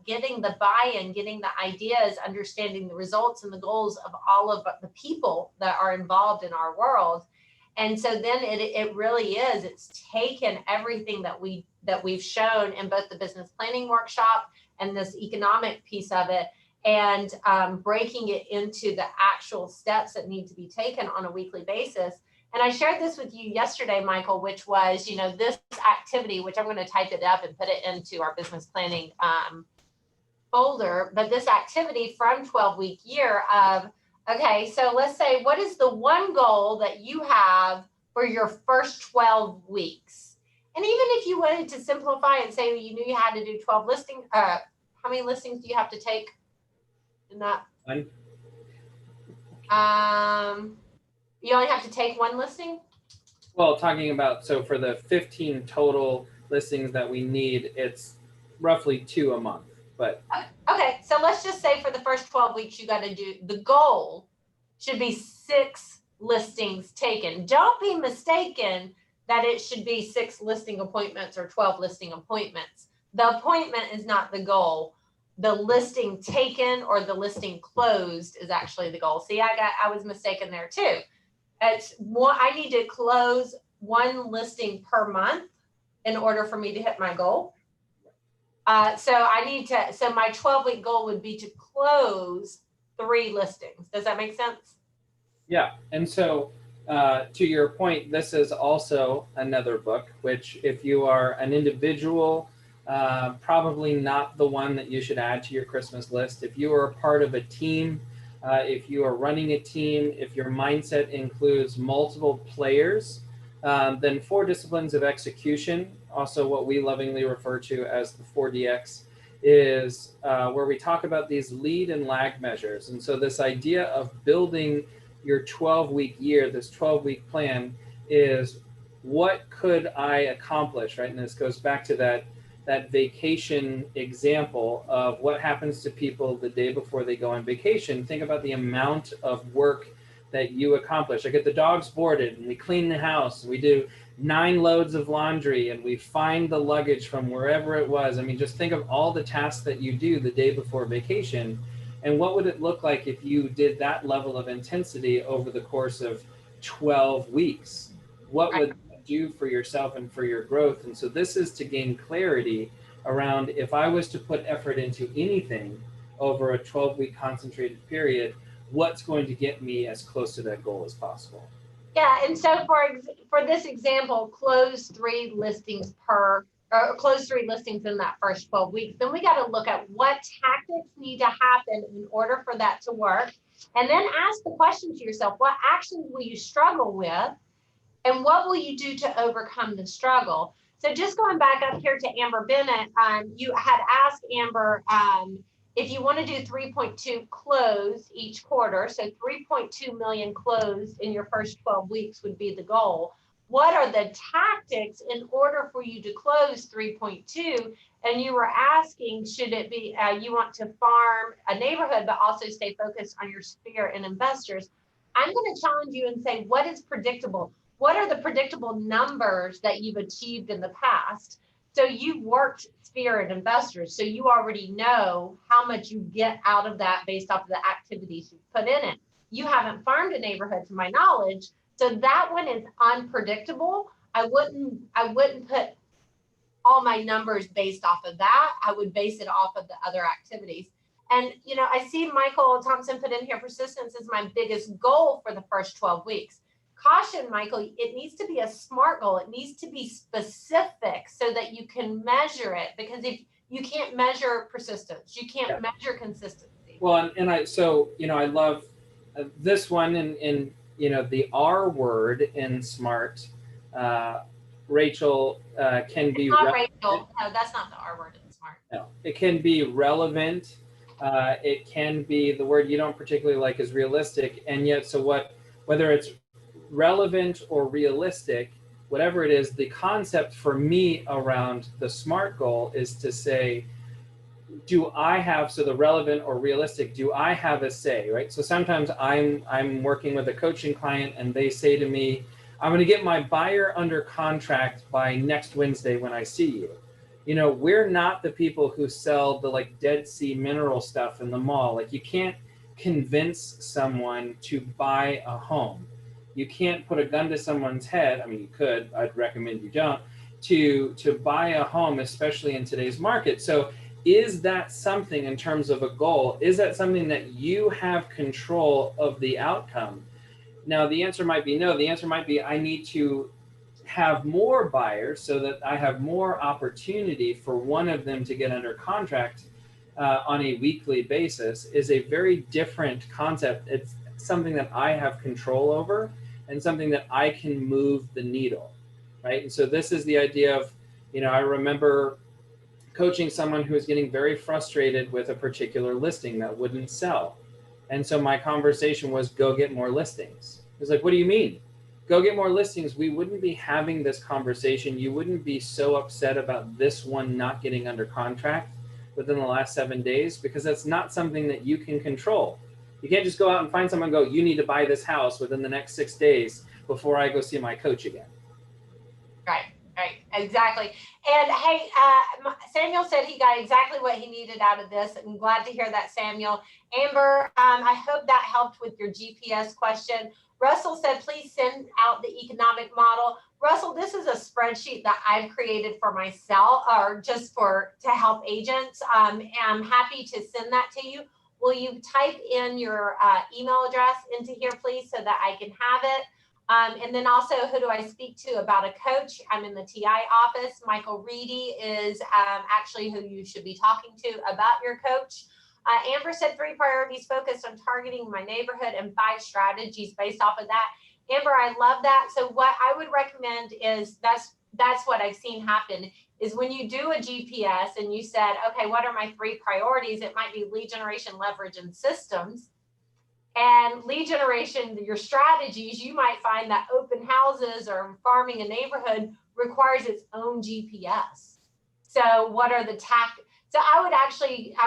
getting the buy-in, getting the ideas, understanding the results and the goals of all of the people that are involved in our world. And so then it really is, it's taken everything that we've shown in both the business planning workshop and this economic piece of it, and breaking it into the actual steps that need to be taken on a weekly basis. And I shared this with you yesterday, Michael, which was, this activity, which I'm going to type it up and put it into our business planning folder. But this activity from 12-week year of, okay, so let's say, what is the one goal that you have for your first 12 weeks? And even if you wanted to simplify and say you knew you had to do 12 listings, how many listings do you have to take in that? One. You only have to take one listing? Well, talking about, so for the 15 total listings that we need, it's roughly 2 a month. But okay, so let's just say for the first 12 weeks, you got to do, the goal should be 6 listings taken. Don't be mistaken that it should be 6 listing appointments or 12 listing appointments. The appointment is not the goal. The listing taken or the listing closed is actually the goal. See, I was mistaken there too. I need to close 1 listing per month in order for me to hit my goal. So my 12-week goal would be to close 3 listings. Does that make sense? Yeah. And so to your point, this is also another book, which if you are an individual probably not the one that you should add to your Christmas list. If you are a part of a team, if you are running a team, if your mindset includes multiple players, then 4 disciplines of execution, also what we lovingly refer to as the 4DX, is where we talk about these lead and lag measures. And so this idea of building your 12-week year, this 12-week plan, is what could I accomplish, right? And this goes back to that vacation example of what happens to people the day before they go on vacation. Think about the amount of work that you accomplish. I get the dogs boarded and we clean the house. We do 9 loads of laundry and we find the luggage from wherever it was. I mean, just think of all the tasks that you do the day before vacation. And what would it look like if you did that level of intensity over the course of 12 weeks? What would that do for yourself and for your growth? And so this is to gain clarity around, if I was to put effort into anything over a 12-week concentrated period, what's going to get me as close to that goal as possible. Yeah, and so for this example, close 3 listings in that first 12 weeks. Then we got to look at what tactics need to happen in order for that to work. And then ask the question to yourself, what actions will you struggle with? And what will you do to overcome the struggle? So just going back up here to Amber Bennett, you had asked Amber if you want to do 3.2 close each quarter, so 3.2 million closed in your first 12 weeks would be the goal. What are the tactics in order for you to close 3.2? And you were asking, should it be you want to farm a neighborhood, but also stay focused on your sphere and investors? I'm going to challenge you and say, what is predictable? What are the predictable numbers that you've achieved in the past? So you've worked sphere and investors, so you already know how much you get out of that based off of the activities you put in it. You haven't farmed a neighborhood to my knowledge, so that one is unpredictable. I wouldn't put all my numbers based off of that. I would base it off of the other activities. And I see Michael Thompson put in here, persistence is my biggest goal for the first 12 weeks. Caution, Michael, it needs to be a SMART goal. It needs to be specific so that you can measure it, because if you can't measure persistence, you can't measure consistency. Well, and I love this one in the R word in SMART. Rachel can be not Rachel. No, that's not the R word in SMART. No, it can be relevant. It can be the word you don't particularly like is realistic, and yet whether it's relevant or realistic, whatever it is, the concept for me around the SMART goal is to say, do I have, so the relevant or realistic, do I have a say, right? So sometimes I'm working with a coaching client and they say to me, I'm going to get my buyer under contract by next Wednesday when I see you. We're not the people who sell the Dead Sea mineral stuff in the mall. You can't convince someone to buy a home. You can't put a gun to someone's head. I mean, you could, I'd recommend you don't, to buy a home, especially in today's market. So is that something in terms of a goal? Is that something that you have control of the outcome? Now, the answer might be no. The answer might be I need to have more buyers so that I have more opportunity for one of them to get under contract on a weekly basis is a very different concept. It's something that I have control over and something that I can move the needle, right? And so this is the idea of, I remember coaching someone who was getting very frustrated with a particular listing that wouldn't sell. And so my conversation was, go get more listings. It was like, what do you mean? Go get more listings. We wouldn't be having this conversation. You wouldn't be so upset about this one not getting under contract within the last 7 days, because that's not something that you can control. You can't just go out and find someone and go, you need to buy this house within the next 6 days before I go see my coach again. Right, exactly. And hey, Samuel said he got exactly what he needed out of this. I'm glad to hear that, Samuel. Amber, I hope that helped with your GPS question. Russell said, please send out the economic model. Russell, this is a spreadsheet that I've created for myself, or just to help agents. I'm happy to send that to you. Will you type in your email address into here, please, so that I can have it? And then also, who do I speak to about a coach? I'm in the TI office. Michael Reedy is actually who you should be talking to about your coach. Amber said 3 priorities focused on targeting my neighborhood and 5 strategies based off of that. Amber, I love that. So what I would recommend is that's what I've seen happen is when you do a GPS and you said, okay, what are my 3 priorities? It might be lead generation, leverage, and systems. And lead generation, your strategies, you might find that open houses or farming a neighborhood requires its own GPS. So what are the tactics? So I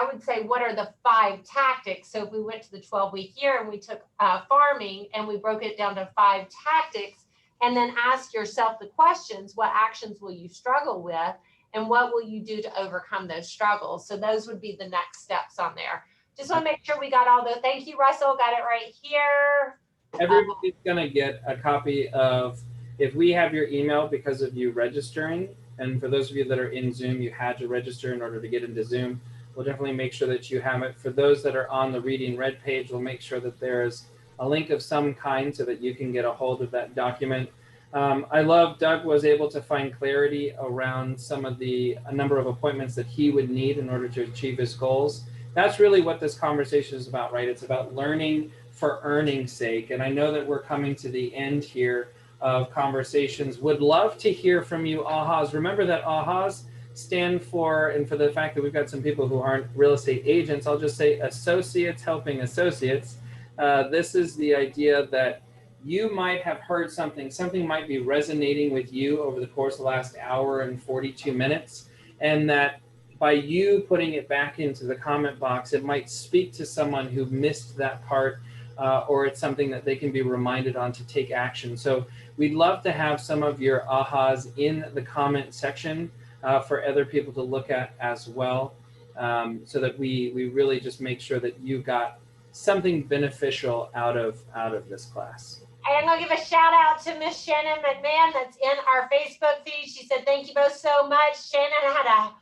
would say, what are the 5 tactics? So if we went to the 12-week year and we took farming and we broke it down to 5 tactics, and then ask yourself the questions, what actions will you struggle with? And what will you do to overcome those struggles? So those would be the next steps on there. Just want to make sure we got all those. Thank you, Russell. Got it right here. Everybody's going to get a copy of, if we have your email because of you registering, and for those of you that are in Zoom, you had to register in order to get into Zoom. We'll definitely make sure that you have it. For those that are on the Reading Red page, we'll make sure that there is a link of some kind so that you can get a hold of that document. I love Doug was able to find clarity around some of a number of appointments that he would need in order to achieve his goals. That's really what this conversation is about, right? It's about learning for earning's sake. And I know that we're coming to the end here of conversations. Would love to hear from you, AHAs. Remember that AHAs stand for, and for the fact that we've got some people who aren't real estate agents, I'll just say associates helping associates. This is the idea that you might have heard something might be resonating with you over the course of the last hour and 42 minutes, and that by you putting it back into the comment box, it might speak to someone who missed that part, or it's something that they can be reminded on to take action. So we'd love to have some of your ahas in the comment section for other people to look at as well, so that we really just make sure that you got something beneficial out of this class. I'm going to give a shout out to Miss Shannon McMahon that's in our Facebook feed. She said, thank you both so much. Shannon had a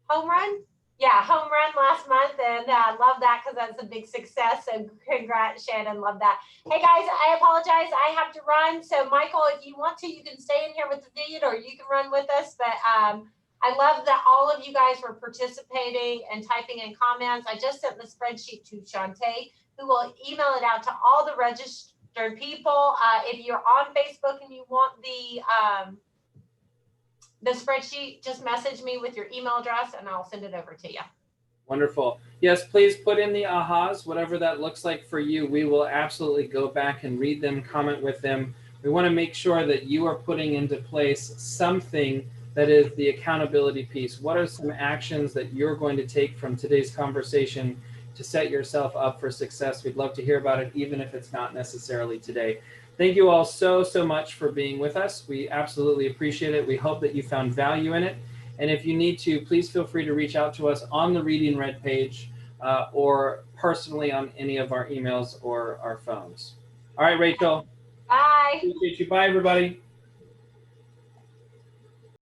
home run? Yeah, home run last month, and I love that because that's a big success. So congrats, Shannon. Love that. Hey, guys, I apologize. I have to run. So, Michael, if you want to, you can stay in here with the feed or you can run with us. But I love that all of you guys were participating and typing in comments. I just sent the spreadsheet to Shantae, who will email it out to all the registered people. If you're on Facebook and you want the spreadsheet, just message me with your email address and I'll send it over to you. Wonderful. Yes, please put in the ahas, whatever that looks like for you. We will absolutely go back and read them, comment with them. We want to make sure that you are putting into place something that is the accountability piece. What are some actions that you're going to take from today's conversation to set yourself up for success? We'd love to hear about it, even if it's not necessarily today. Thank you all so much for being with us. We absolutely appreciate it. We hope that you found value in it. And if you need to, please feel free to reach out to us on the Reading Red page or personally on any of our emails or our phones. All right, Rachel. Bye. Appreciate you. Bye, everybody.